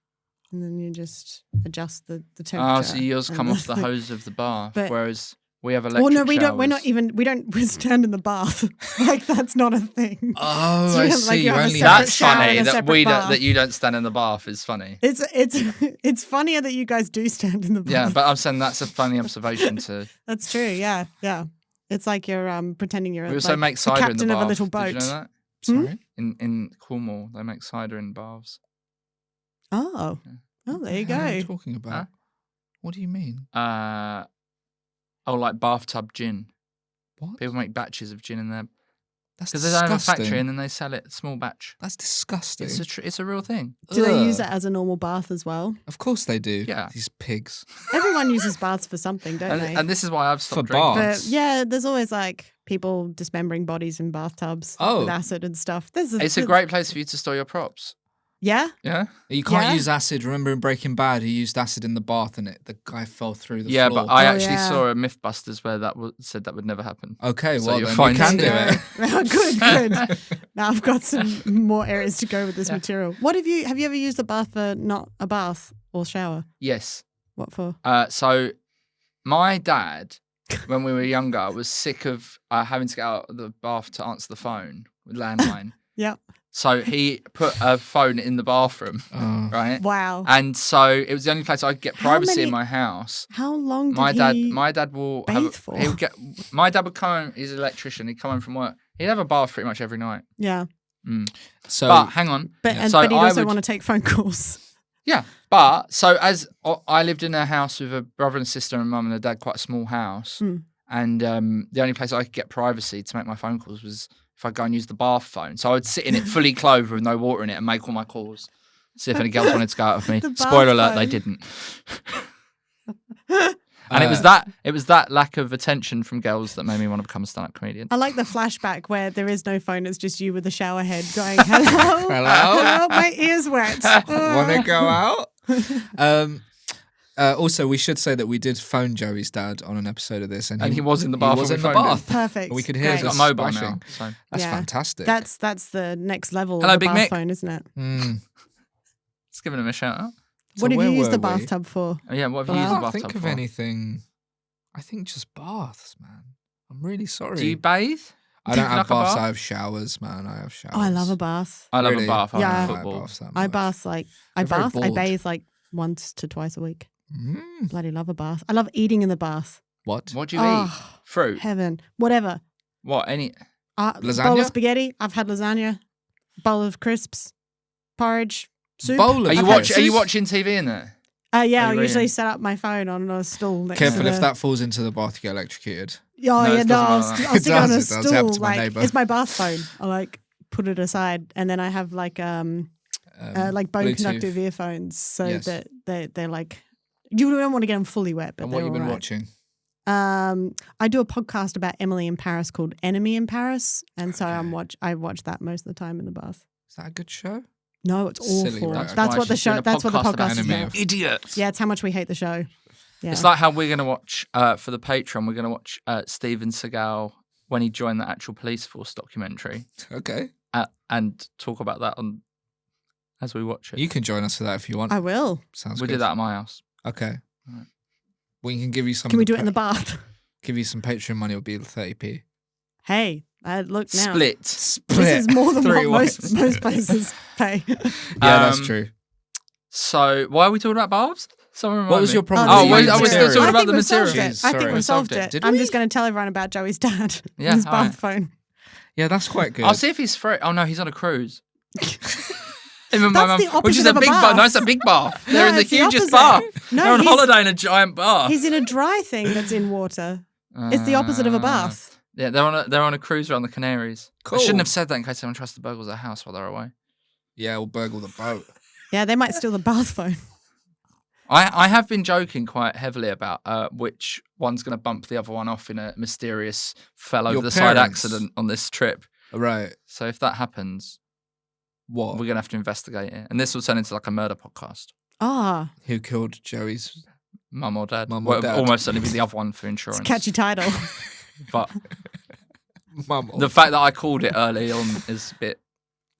and then you just adjust the temperature. Oh, so yours and come off the like- hose of the bath, But- whereas we have electric Well, no, we don't. We're not showers. even. We don't stand in the bath. Like that's not a thing. Oh, So I you have, see. like, you You have a only separate That's shower funny and a that separate we don't, bath. that you don't stand in the bath is funny. It's funnier that you guys do stand in the bath. Yeah, but I'm saying that's a funny observation to. That's true. Yeah, yeah. It's like you're pretending you're We also like make the cider in the captain bath. of a little boat. Did you know that? Sorry. In Cornwall, they make cider in baths. Oh, Yeah. oh, there you What are you go. talking about? Huh? What do you mean? Like bathtub gin. What? People make batches of gin in there That's because they don't have a disgusting. factory and then they sell it small batch. That's disgusting. It's a real thing. Do they use Ugh. it as a normal bath as well? Of course they do. Yeah. These pigs. Everyone uses baths for something, don't they? And this is why I've For stopped drinking. baths. But yeah, there's always like people dismembering bodies in bathtubs Oh. with acid and stuff. It's a great place for you to store your props. Yeah, Yeah. You can't Yeah. use acid. Remember in Breaking Bad, he used acid in the bath and the guy fell through the Yeah, floor. but I Oh, actually yeah. saw a Mythbusters where that said that would never happen. Okay, So well you're then fine you can to do do it. Oh, good. Now I've got some more areas to go with this material. What have you ever used a bath for not a bath or shower? Yes. What for? So my dad, when we were younger, was sick of having to get out of the bath to answer the phone with landline. Yep. So he put a phone in the bathroom, Oh. right? Wow. And so it was the only place I could get How privacy in many- my house. How long did My he dad will bathe have. for? He'll get. My dad would come home. He's an electrician. He'd come home from work. He'd have a bath pretty much every night. Yeah. So But hang on. But So but he'd I also would- want to take phone calls. Yeah, but so as I lived in a house with a brother and sister and mum and a dad, quite a small house, Mm. and the only place I could get privacy to make my phone calls was if I go and use the bath phone. So I would sit in it fully clothed with no water in it and make all my calls. See if any girls wanted to go out with me. The bath Spoiler alert, they phone. didn't. And it was that lack of attention from girls that made me want to become a stand-up comedian. I like the flashback where there is no phone, it's just you with the shower head going, hello, Hello? my ear's wet. want to go out? Also, we should say that we did phone Joey's dad on an episode of this, and he was in the he bath was when in we the phoned him. bath. Perfect. We could hear Great. He's the got a mobile now. splashing. So. That's Yeah. fantastic. That's the next level Hello, of the Big bath Mick. phone, isn't it? Mm. Let's give him a shout out. So What have where you used were the we? bathtub for? Oh, yeah, what have Well, you I used the can't bathtub think of for? anything. I think just baths, man. I'm really sorry. Do you bathe? I Do don't you have like a baths. bath? I have showers, man. I have showers. Oh, I love a bath. I love Really? a bath. I Yeah. love I don't like football. baths that I much. bath like You're very I bored. bathe like once to twice a week. Mm. Bloody love a bath. I love eating in the bath. What? What do you eat? Oh, Fruit. heaven. Whatever. What? Any? Bowl Lasagna? of spaghetti. I've had lasagna. Bowl of crisps. Porridge. Soup. Bowl of Are you I've crisps? had watching? Are you soup. watching TV in there? Yeah, Are you I'll usually reading? set up my phone on a stool next Careful to the... if that falls into the bath, you get electrocuted. Oh, No, yeah, it no, doesn't I'll, matter. I'll It stick it on a does, it does. Happened stool. to my Like, neighbour. it's my bath phone. I like put it aside, and then I have like bone Bluetooth. conductive earphones, so Yes. that they're like you don't want to get them fully wet. But And what they're you've been all right. watching? I do a podcast about Emily in Paris called Enemy in Paris, and so I watch that most of the time in the bath. Is that a good show? No, it's Silly, awful. right? That's why what the she's doing show. a That's what the podcast about podcast is anime. about. Idiots. Yeah, it's how much we hate the show. Yeah. It's like how we're going to watch for the Patreon. We're going to watch Steven Seagal when he joined the actual police force documentary, Okay. and talk about that on as we watch it. You can join us for that if you want. I will. Sounds we good. do that at my house. Okay. Right. We can give you some. Can we of do it in the bath? Give you some Patreon money. It'll be 30p. Hey, look now. Split. This is more than Three what ways. most places pay. Yeah, that's Um, true. So why are we talking about baths? Someone remind What was me. your problem? Oh, with we're the still material? talking I about think the we've solved material. it. Jeez, I think sorry. we solved Solved it. it. Did I'm we? just going to tell everyone about Joey's dad Yeah, and his all right. bath phone. Yeah, that's quite good. I'll see if he's free. Oh no, he's on a cruise. That's Even my the mum, which is opposite a of a big bath. No, it's a big bath. They're in the it's the hugest opposite. bath. No, They're on he's- holiday in a giant bath. He's in a dry thing that's in water. It's the opposite of a bath. Yeah, they're on a cruise around the Canaries. Cool. I shouldn't have said that in case someone tries to burgle their house while they're away. Yeah, we'll burgle the boat. Yeah, they might steal the bath phone. I have been joking quite heavily about which one's going to bump the other one off in a mysterious fell over Your the side parents. accident on this trip. Right. So if that happens, What? we're going to have to investigate it. And this will turn into like a murder podcast. Ah, Who killed Joey's Mum or dad. Mum or Well, dad. almost certainly be the other one for It's insurance. a catchy title. But Mum or the fact that I called it early on is a bit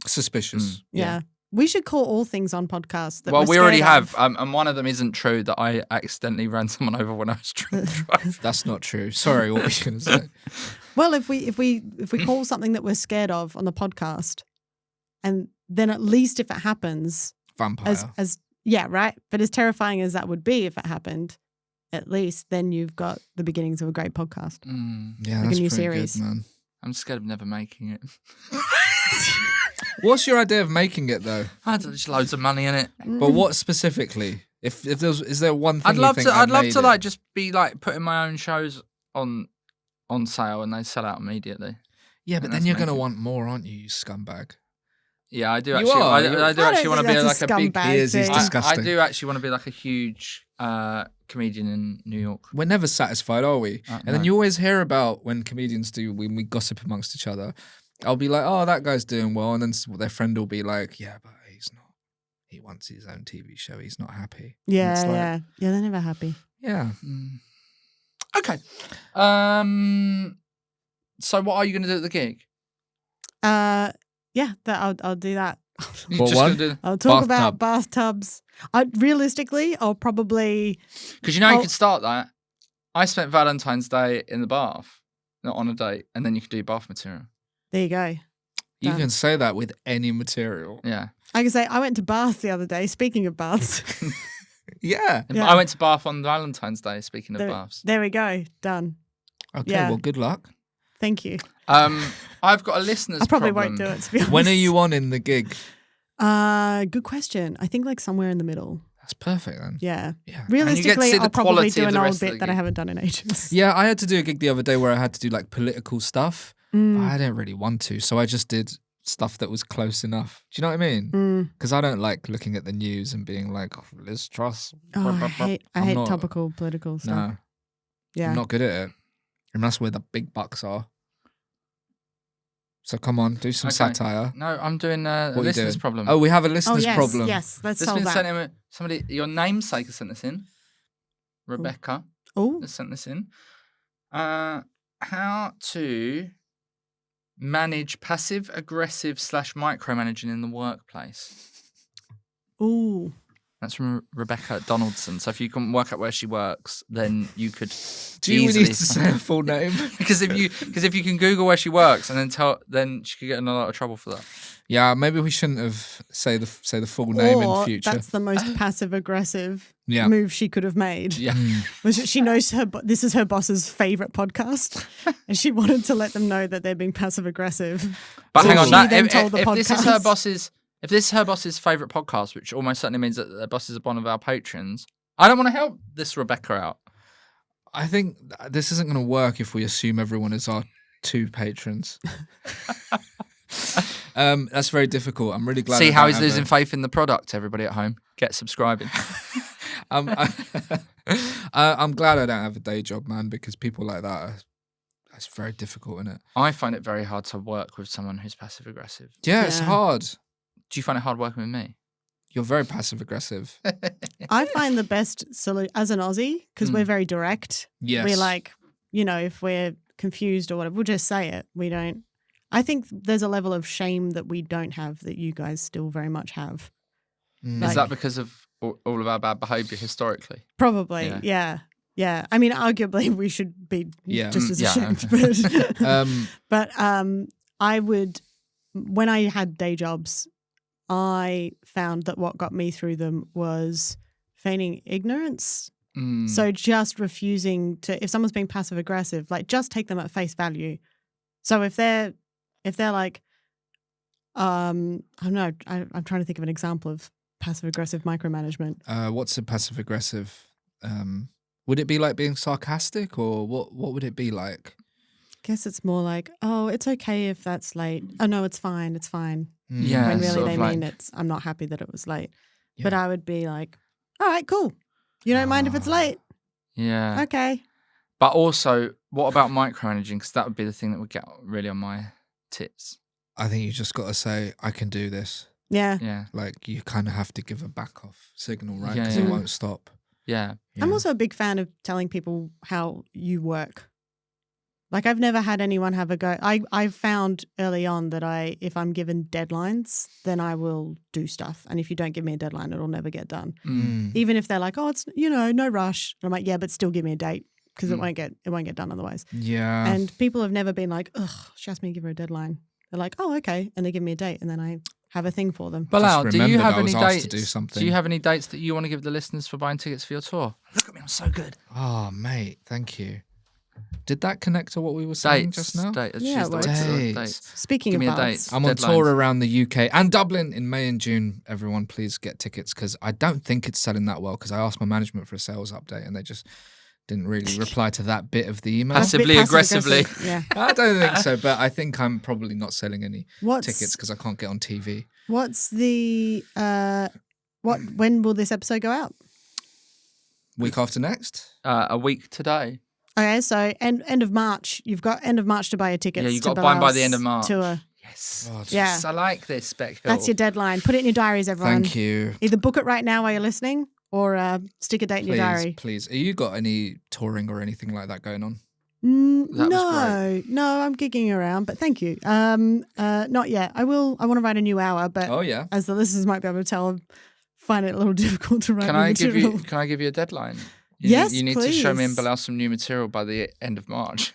suspicious. Yeah. We should call all things on podcasts. That well, we're we already scared have, of. and one of them isn't true that I accidentally ran someone over when I was drunk driving. That's not true. Sorry, what were you going to say? Well, if we call something that we're scared of on the podcast, and then at least if it happens, Vampire. as yeah, right. But as terrifying as that would be if it happened, at least then you've got the beginnings of a great podcast. Yeah, like a that's new pretty series. good, man. I'm scared of never making it. What's your idea of making it though? There's loads of money in it. But what specifically? If is there one thing I'd love you think to. I'd love made to it? like just be like putting my own shows on sale and they sell out immediately. Yeah, but And then that's you're going to making- want more, aren't you, you scumbag? Yeah, I do You actually. are. I You're- do I actually don't want to think be that's like a a big. scumbag He is, he's thing. disgusting. I do actually want to be like a huge comedian in New York. We're never satisfied, are we? And then no. you always hear about when comedians do, when we gossip amongst each other. I'll be like, oh, that guy's doing well. And then their friend will be like, yeah, but he's not. He wants his own TV show. He's not happy. And Yeah, it's like, yeah. They're never happy. Yeah. Okay. So what are you going to do at the gig? Yeah, I'll do that. You're What just one? going to do I'll talk about Bathtub. bathtubs. Realistically, I'll probably. because you know you Oh. could start that. I spent Valentine's Day in the bath, not on a date, and then you could do bath material. There you go. You Done. can say that with any material. Yeah. I can say I went to Bath the other day. Speaking of baths, Yeah. Yeah. I went to Bath on Valentine's Day. Speaking of baths, there we go. Done. Okay, Yeah. well, good luck. Thank you. I've got a listener's I probably problem. won't do it. To be honest. When are you on in the gig? Good question. I think like somewhere in the middle. That's perfect then. Yeah. Yeah. Realistically, see the I'll probably quality do of an the old rest of the bit that I gig. haven't done in ages. Yeah, I had to do a gig the other day where I had to do like political stuff. Mm, I didn't really want to, so I just did stuff that was close enough. Do you know what I mean? mm. Because I don't like looking at the news and being like, oh, Liz Truss. Oh, I I'm hate not- topical political stuff. No, Yeah. I'm not good at it. And that's where the big bucks are. So come on, do some Okay. satire. No, I'm doing a What are you listener's doing? problem. Oh, we have a Oh listener's yes, problem. yes. Let's This has solve been that. sent in. Somebody, your namesake has sent this in. Rebecca Oh, has sent this in. How to manage passive aggressive / micromanaging in the workplace. ooh. That's from Rebecca Donaldson. So if you can work out where she works, then you could. Do you easily need to say her full name? because if you can Google where she works and then she could get in a lot of trouble for that. Yeah, maybe we shouldn't have say the full name Or in future. that's the most passive aggressive Yeah. move she could have made. Yeah. Was that she knows this is her boss's favorite podcast, and she wanted to let them know that they're being passive aggressive. But So hang on, she that, then if, told the if this is her podcast- boss's favorite podcast, which almost certainly means that their boss is one of our patrons, I don't want to help this Rebecca out. I think this isn't going to work if we assume everyone is our 2 patrons. That's very difficult. I'm really glad. See I how don't he's have losing a- faith in the product. Everybody at home, get subscribing. I'm glad I don't have a day job, man, because people like that, that's very difficult, isn't it? I find it very hard to work with someone who's passive aggressive. Yeah, it's Yeah. hard. Do you find it hard working with me? You're very passive aggressive. I find the best solution as an Aussie because we're very direct. Yes. We're like, if we're confused or whatever, we'll just say it. We don't. I think there's a level of shame that we don't have that you guys still very much have. Mm. Is Like- that because of all of our bad behaviour historically? Probably, Yeah. yeah. I mean, arguably, we should be Yeah. just as Yeah. ashamed. But, Um, I would, when I had day jobs, I found that what got me through them was feigning ignorance. Mm. So just refusing to, if someone's being passive aggressive, like just take them at face value. So if they're like, I don't know, I'm trying to think of an example of passive aggressive micromanagement. what's a passive aggressive? Would it be like being sarcastic, or what would it be like? Guess it's more like, oh, it's okay if that's late. Oh no, it's fine. It's fine. Mm. Yeah. When really sort they of mean like- I'm not happy that it was late. Yeah. But I would be like, all right, cool. You don't mind if it's Ah. late? Yeah. Okay. But also, what about micromanaging? Because that would be the thing that would get really on my tits. I think you just got to say, I can do this. Yeah. Yeah. Like, you kind of have to give a back off signal, right? Yeah, Because yeah. it won't stop. Yeah. I'm also a big fan of telling people how you work. Like I've never had anyone have a go. I've found early on that if I'm given deadlines, then I will do stuff. And if you don't give me a deadline, it'll never get done. Even if they're like, oh, it's, no rush. And I'm like, yeah, but still give me a date because it won't get done otherwise. Yeah. And people have never been like, ugh, she asked me to give her a deadline. They're like, oh, okay. And they give me a date and then I have a thing for them. Bilal, do you have I was any asked dates? to do something. Do you have any dates that you want to give the listeners for buying tickets for your tour? Look at me, I'm so good. Oh, mate, thank you. Did that connect to what we were saying just now? Yeah, it works. Dates. Speaking Give of me a dates, date. I'm on Deadlines. tour around the UK and Dublin in May and June. Everyone, please get tickets because I don't think it's selling that well because I asked my management for a sales update and they just didn't really reply to that bit of the email. Passively aggressively. Yeah. I don't think so, but I think I'm probably not selling any tickets because I can't get on TV. What's the when will this episode go out? Week after next? A week today. Okay, so end of March. You've got end of March to buy your tickets. Yeah, you've to got to buy them by Bilal's the end of March. Tour. Yes. Oh, Yeah. I like this, Beck. That's your deadline. Put it in your diaries, everyone. Thank you. Either book it right now while you're listening or stick a date in your diary. Please. Have you got any touring or anything like that going on? That was No, I'm gigging around, but thank you. Not yet. I want to write a new hour, but Oh, yeah. as the listeners might be able to tell, I find it a little difficult to write Can new I give material. you a deadline? Yes, You need to show me and please. Bilal some new material by the end of March.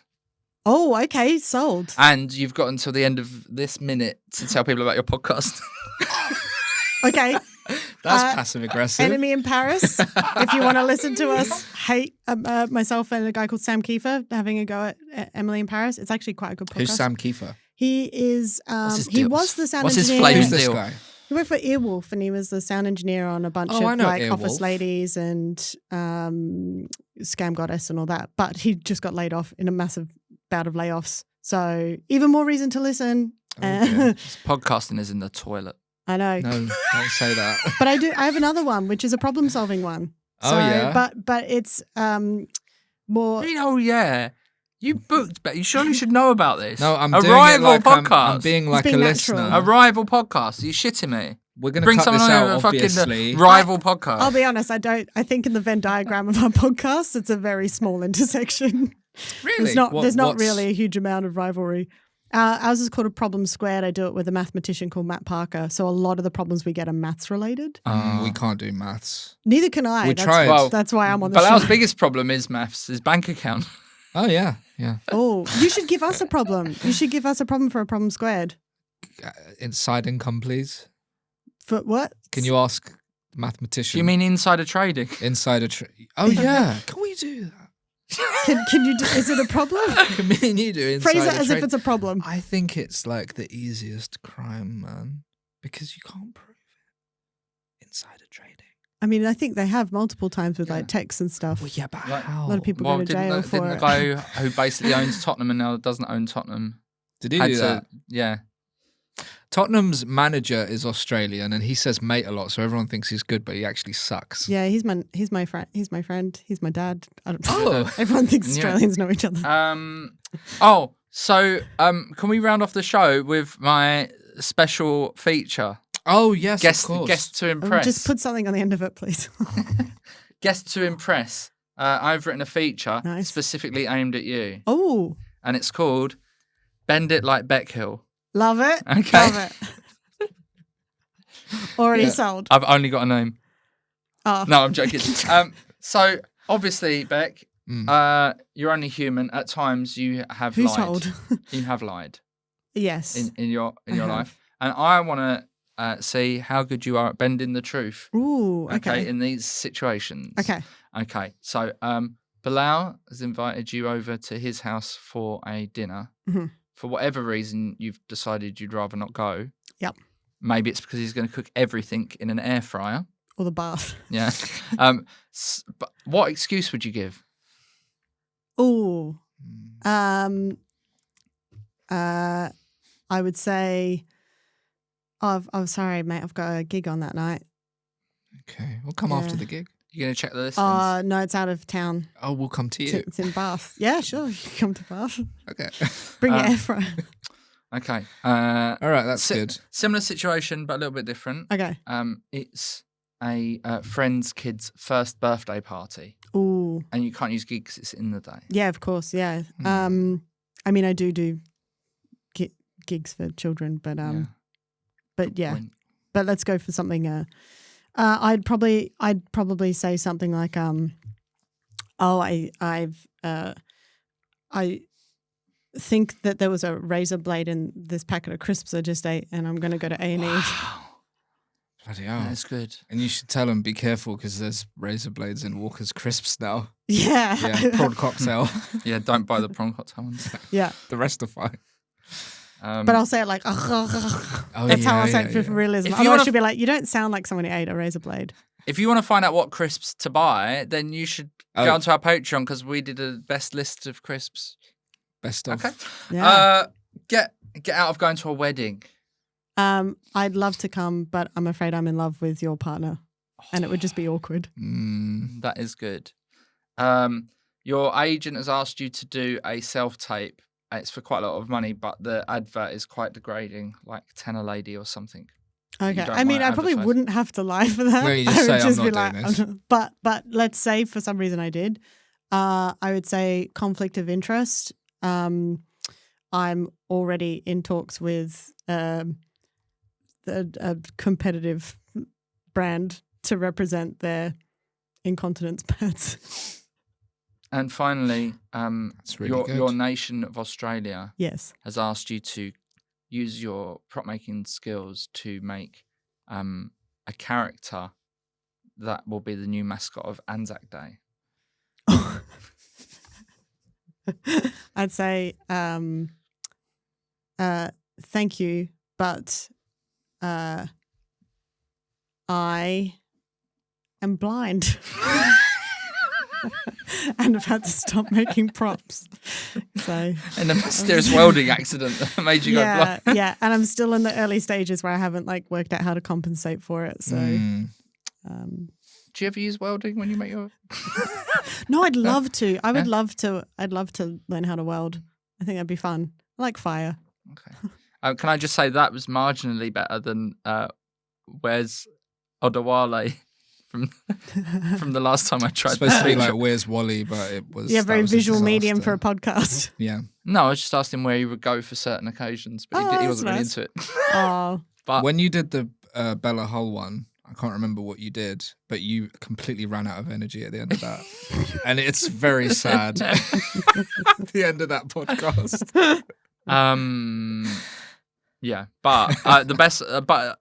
Oh, okay, sold. And you've got until the end of this minute to tell people about your podcast. Okay. That's passive aggressive. Enemy in Paris. If you want to listen to us hate myself and a guy called Sam Kiefer having a go at Emily in Paris, it's actually quite a good podcast. Who's Sam Kiefer? He is. his He deal? was the sound What's his engineer. flavor? Who's this deal. guy? He worked for Earwolf, and he was the sound engineer on a bunch Oh, I of know like Earwolf. Office Ladies and Scam Goddess and all that. But he just got laid off in a massive bout of layoffs. So even more reason to listen. Okay. Podcasting is in the toilet. I know. No, don't say that. But I have another one, which is a problem solving one. Oh, So, yeah? But it's more. Oh, yeah. You booked, but you surely should know about this. No, I'm a doing rival it like podcast. I'm being like being a natural. listener. A rival podcast. Are you shitting me? We're going to Bring cut someone this over out, a fucking obviously. rival podcast. I'll be honest. I think in the Venn diagram of our podcast, it's a very small intersection. Really? There's not What's- really a huge amount of rivalry. Ours is called a problem squared. I do it with a mathematician called Matt Parker. So a lot of the problems we get are maths related. We can't do maths. Neither can I. We that's, tried. Well, that's why I'm on the Bilal's show. biggest problem is maths, his bank account. Oh, yeah. Yeah. Oh, you should give us a problem. You should give us a problem for a problem squared. Inside income, please. For what? Can you ask the mathematician? Do you mean insider trading? Insider Oh, yeah. Can we do that? Can you do, is it a problem? Can me and you do insider Phrase it as if trade? it's a problem. I think it's like the easiest crime, man. Because you can't prove it. Insider trading. I mean, I think they have multiple times with Yeah. like texts and stuff. Well, yeah, but Like, how? A lot of people go to jail for didn't it. the guy who basically owns Tottenham and now doesn't own Tottenham Did he had do to? that? Yeah. Tottenham's manager is Australian and he says mate a lot, so everyone thinks he's good, but he actually sucks. Yeah, he's my friend. He's my friend. He's my dad. I don't know. Oh. Everyone thinks Yeah. Australians know each other. Can we round off the show with my special feature? Oh, yes, of course. Guest to Oh, impress. just put something on the end of it, please. Guest to impress. I've written a feature Nice. specifically aimed at you, Oh, and it's called "Bend It Like Beck Hill." love it. Okay. Love it. Already Yeah. sold. I've only got a name. Oh. No, I'm joking. So obviously, Beck, you're only human. At times, you have Who's lied. told? You have lied Yes. in your have. life, and I want to see how good you are at bending the truth. Ooh, okay. In these situations. Okay. So, Bilal has invited you over to his house for a dinner. Mhm. For whatever reason, you've decided you'd rather not go. Yep. Maybe it's because he's going to cook everything in an air fryer. Or the bath. Yeah. But what excuse would you give? Ooh. I would say, I'm sorry, mate. I've got a gig on that night. Okay, we'll come after the gig. You're going to check the listings? No, it's out of town. Oh, we'll come to you. It's in Bath. Yeah, sure. You can come to Bath. Okay. Bring your air fryer. Okay. All right, that's good. Similar situation, but a little bit different. Okay. It's a friend's kid's first birthday party, Ooh. and you can't use gig 'cause it's in the day. Yeah, of course. Yeah. I mean, I do gigs for children, but yeah. But let's go for something. I'd probably say something like, I think that there was a razor blade in this packet of crisps I just ate, and I'm going to go to A&E. Wow. Bloody hell. That's good. And you should tell them, be careful, because there's razor blades in Walker's crisps now. Yeah. Yeah, prawn cocktail. Yeah, don't buy the prawn cocktail ones. Yeah. The rest are fine. But I'll say it like, that's how I'll say it for realism. Otherwise, she'll be like, you don't sound like someone who ate a razor blade. If you want to find out what crisps to buy, then you should go onto our Patreon, because we did a best list of crisps. Best of. Okay. Yeah. Get out of going to a wedding. I'd love to come, but I'm afraid I'm in love with your partner, and it would just be awkward. That is good. Your agent has asked you to do a self-tape. It's for quite a lot of money, but the advert is quite degrading, like Tenor Lady or something. Okay. I mean, I probably wouldn't have to lie for that. No, you just say, I would just I'm be not like, doing this. But let's say for some reason I did. I would say conflict of interest. I'm already in talks with a competitive brand to represent their incontinence pads. And finally, That's really good. your nation of Australia Yes. has asked you to use your prop making skills to make a character that will be the new mascot of Anzac Day. I'd say thank you, but I am blind. And I've had to stop making props. So And a mysterious welding accident that made you go blind. Yeah, and I'm still in the early stages where I haven't worked out how to compensate for it. So Do you ever use welding when you make your? no, I'd love to. I would love to. I'd love to learn how to weld. I think that'd be fun. I like fire. Okay. Can I just say that was marginally better than Where's Odawale from the last time I tried. It's supposed to be like Where's Wally, but it was very was a visual medium disaster. for a podcast. Yeah. No, I was just asking where he would go for certain occasions, but he wasn't really into it. Oh, But When you did the Bella Hull one, I can't remember what you did, but you completely ran out of energy at the end of that. And it's very sad at the end of that podcast. yeah, but the best, but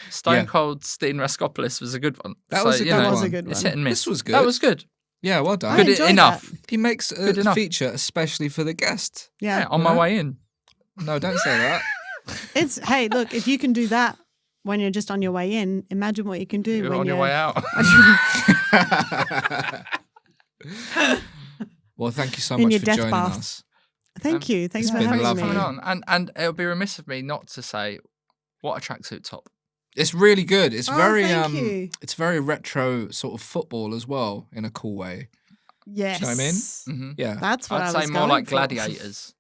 Stone Cold Steen Raskopoulos was a good one. That was a good that was one. a good one. It's hit and miss. This was good. That was good. Yeah, well done. I enjoyed enough. that. He makes Good a enough. feature especially for the guest. Yeah. On my way in. No, don't say that. Hey, look, if you can do that when you're just on your way in, imagine what you can do You're when on you're your way out. Well, thank you so In much your for death joining bath. us. Thank you. Thanks it's for been having lovely. me. coming on. And it would be remiss of me not to say, what a tracksuit top. It's really good. It's very thank you. it's very retro sort of football as well in a cool way. Yes. Do you know what I mean? Mm-hmm. Yeah. That's what I'd I say was more going like for. gladiators.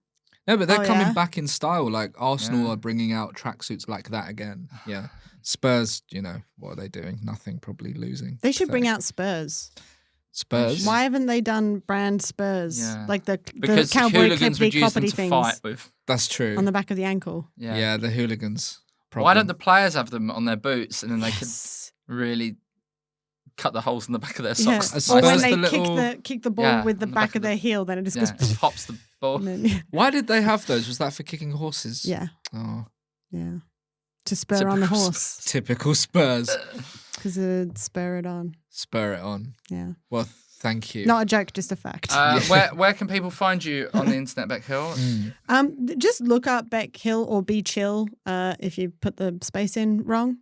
No, but they're Oh, coming yeah? back in style. Like Arsenal Yeah. are bringing out tracksuits like that again. Yeah. Spurs, what are they doing? Nothing, probably losing. They should bring Pathetic. out Spurs. Spurs. Why haven't they done brand Spurs? Yeah. Like the Because cowboy hooligans would use them clippity to things fight with. That's true. on the back of the ankle. Yeah, the hooligans. Problem. Why don't the players have them on their boots and then they Yes. could really cut the holes in the back of their Yeah. socks? I Or when suppose they the little- kick the ball Yeah, with the on the back of their heel, then it just Yeah, goes. it pops the ball. And then, Why did they have those? Was that for kicking horses? yeah, Oh, yeah. To spur on the Typical horse typical Spurs. because it'd spur it on. Spur it on. Yeah. Well, thank you. Not a joke, just a fact. Where can people find you on the internet, Beck Hill? Just look up Beck Hill or Be Chill. If you put the space in wrong,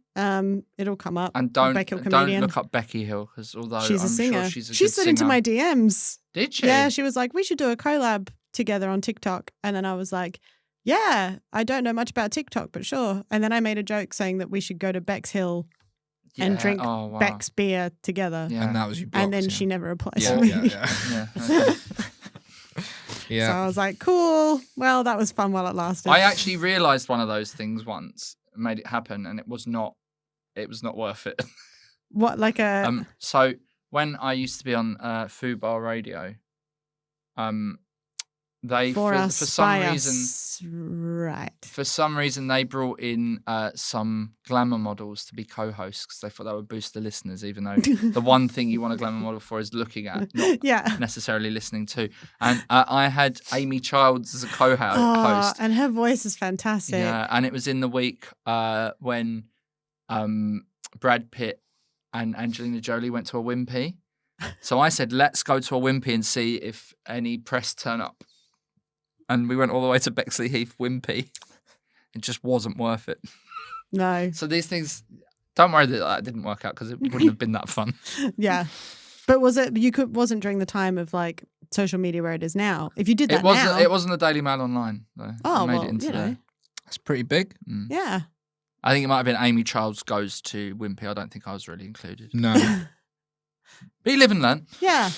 it'll come up. And Beck Hill don't comedian. look up Becky Hill, because although She's a I'm singer. sure she's a she good slid singer. into my DMs. Did she? Yeah, she was like, we should do a collab together on TikTok. And then I was like, yeah, I don't know much about TikTok, but sure. And then I made a joke saying that we should go to Beck's Hill and Yeah. drink Oh, wow. Beck's beer together. Yeah. And that was you blocked. And then yeah. she never replied Yeah, to me. yeah, yeah. Yeah, okay. Yeah. So I was like, cool. Well, that was fun while it lasted. I actually realised one of those things once, made it happen, and it was not worth it. What, like a... So when I used to be on Food Bar Radio, they for for us, some by reason, us, right. for some reason, they brought in some glamour models to be co-hosts because they thought that would boost the listeners. Even though the one thing you want a glamour model for is looking at, not Yeah. necessarily listening to. And I had Amy Childs as a co-host. Oh, and her voice is fantastic. Yeah, and it was in the week when Brad Pitt and Angelina Jolie went to a Wimpy. So I said, let's go to a Wimpy and see if any press turn up. And we went all the way to Bexley Heath Wimpy. It just wasn't worth it. No. So these things, don't worry that didn't work out because it wouldn't have been that fun. Yeah. But wasn't during the time of like social media where it is now. If you did that It wasn't the Daily Mail Online though. Oh, I made well, it into you know. there. That's pretty big. Yeah. I think it might have been Amy Childs goes to Wimpy. I don't think I was really included. No. But you live and learn. Yeah.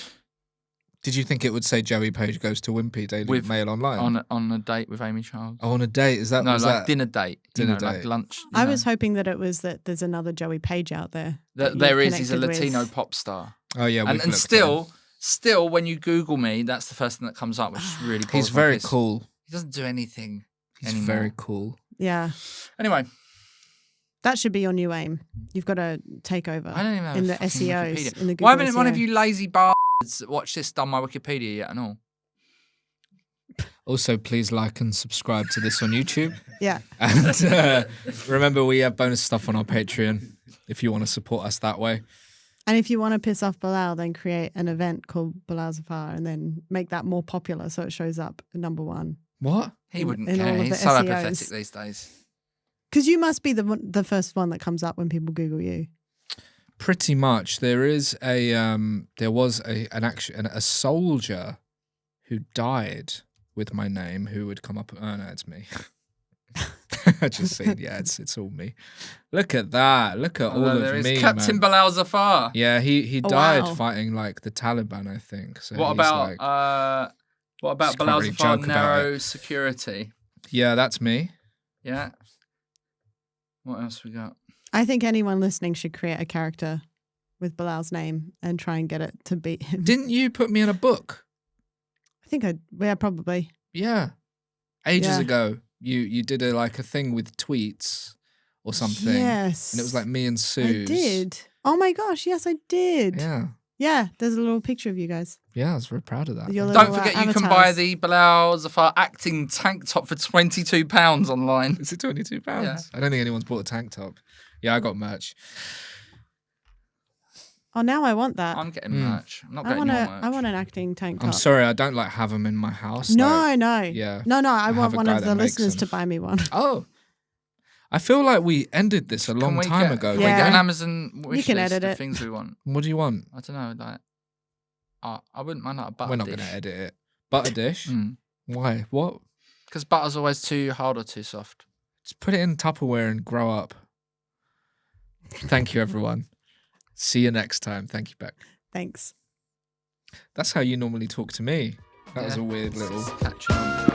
Did you think it would say Joey Page goes to Wimpy Daily Mail Online? On a date with Amy Childs. Oh, on a date? Is that no, was like that? dinner date. Dinner Like date. lunch. I was hoping that it was that there's another Joey Page out there. There is. He's a connected Latino with. pop star. Oh yeah, And still, when you Google me, that's the first thing that comes up, which is really. He's very cool. He doesn't do anything. He's anymore. very cool. Yeah. Anyway, that should be your new aim. You've got to take over I don't even have in a the fucking SEOs. Wikipedia. In the Google Why haven't one of SEO. you lazy bastards watched this done my Wikipedia yet and all? Also, please like and subscribe to this on YouTube. Yeah. And remember, we have bonus stuff on our Patreon if you want to support us that way. And if you want to piss off Bilal, then create an event called Bilal Zafar and then make that more popular so it shows up at number one. What? He wouldn't in all care. of He's the so SEOs. apathetic these days. Because you must be the first one that comes up when people Google you. Pretty much. There is there was a soldier who died with my name who would come up. Oh no, it's me. I just seen, yeah, it's all me. Look at that. Look at all of me, Captain man. Bilal Zafar. Yeah, he died wow. fighting like the Taliban, I think. So What he's about like, just Bilal can't really Zafar joke about narrow security? yeah, that's me. Yeah. What else we got? I think anyone listening should create a character with Bilal's name and try and get it to beat him. Didn't you put me in a book? I think yeah, probably. Yeah, ages Yeah. ago. You did a thing with tweets or something. Yes. And it was like me and Sue. I did. Oh my gosh, yes, I did. Yeah. Yeah, there's a little picture of you guys. Yeah, I was very proud of that. Your Don't little, forget, you can avatars. buy the Bilal Zafar acting tank top for £22 online. Is it £22? Yeah. I don't think anyone's bought a tank top. Yeah, I got merch. Oh, now I want that. I'm getting merch. I'm not I getting want your a, merch. I want an acting tank top. I'm sorry, I don't have them in my house. No, no. yeah. No, I have want a one guy of the that makes listeners them. to buy me one. Oh. I feel like we ended this a long time ago. Can we Yeah. get an Amazon wish can list edit of it. things we want? What do you want? I don't know, like I wouldn't mind like a butter We're not dish. going to edit it. Butter dish? Why? What? Because butter's always too hard or too soft. Just put it in Tupperware and grow up. Thank you, everyone. See you next time. Thank you, Beck. Thanks. That's how you normally talk to me. That was Yeah. a weird little... Catch on.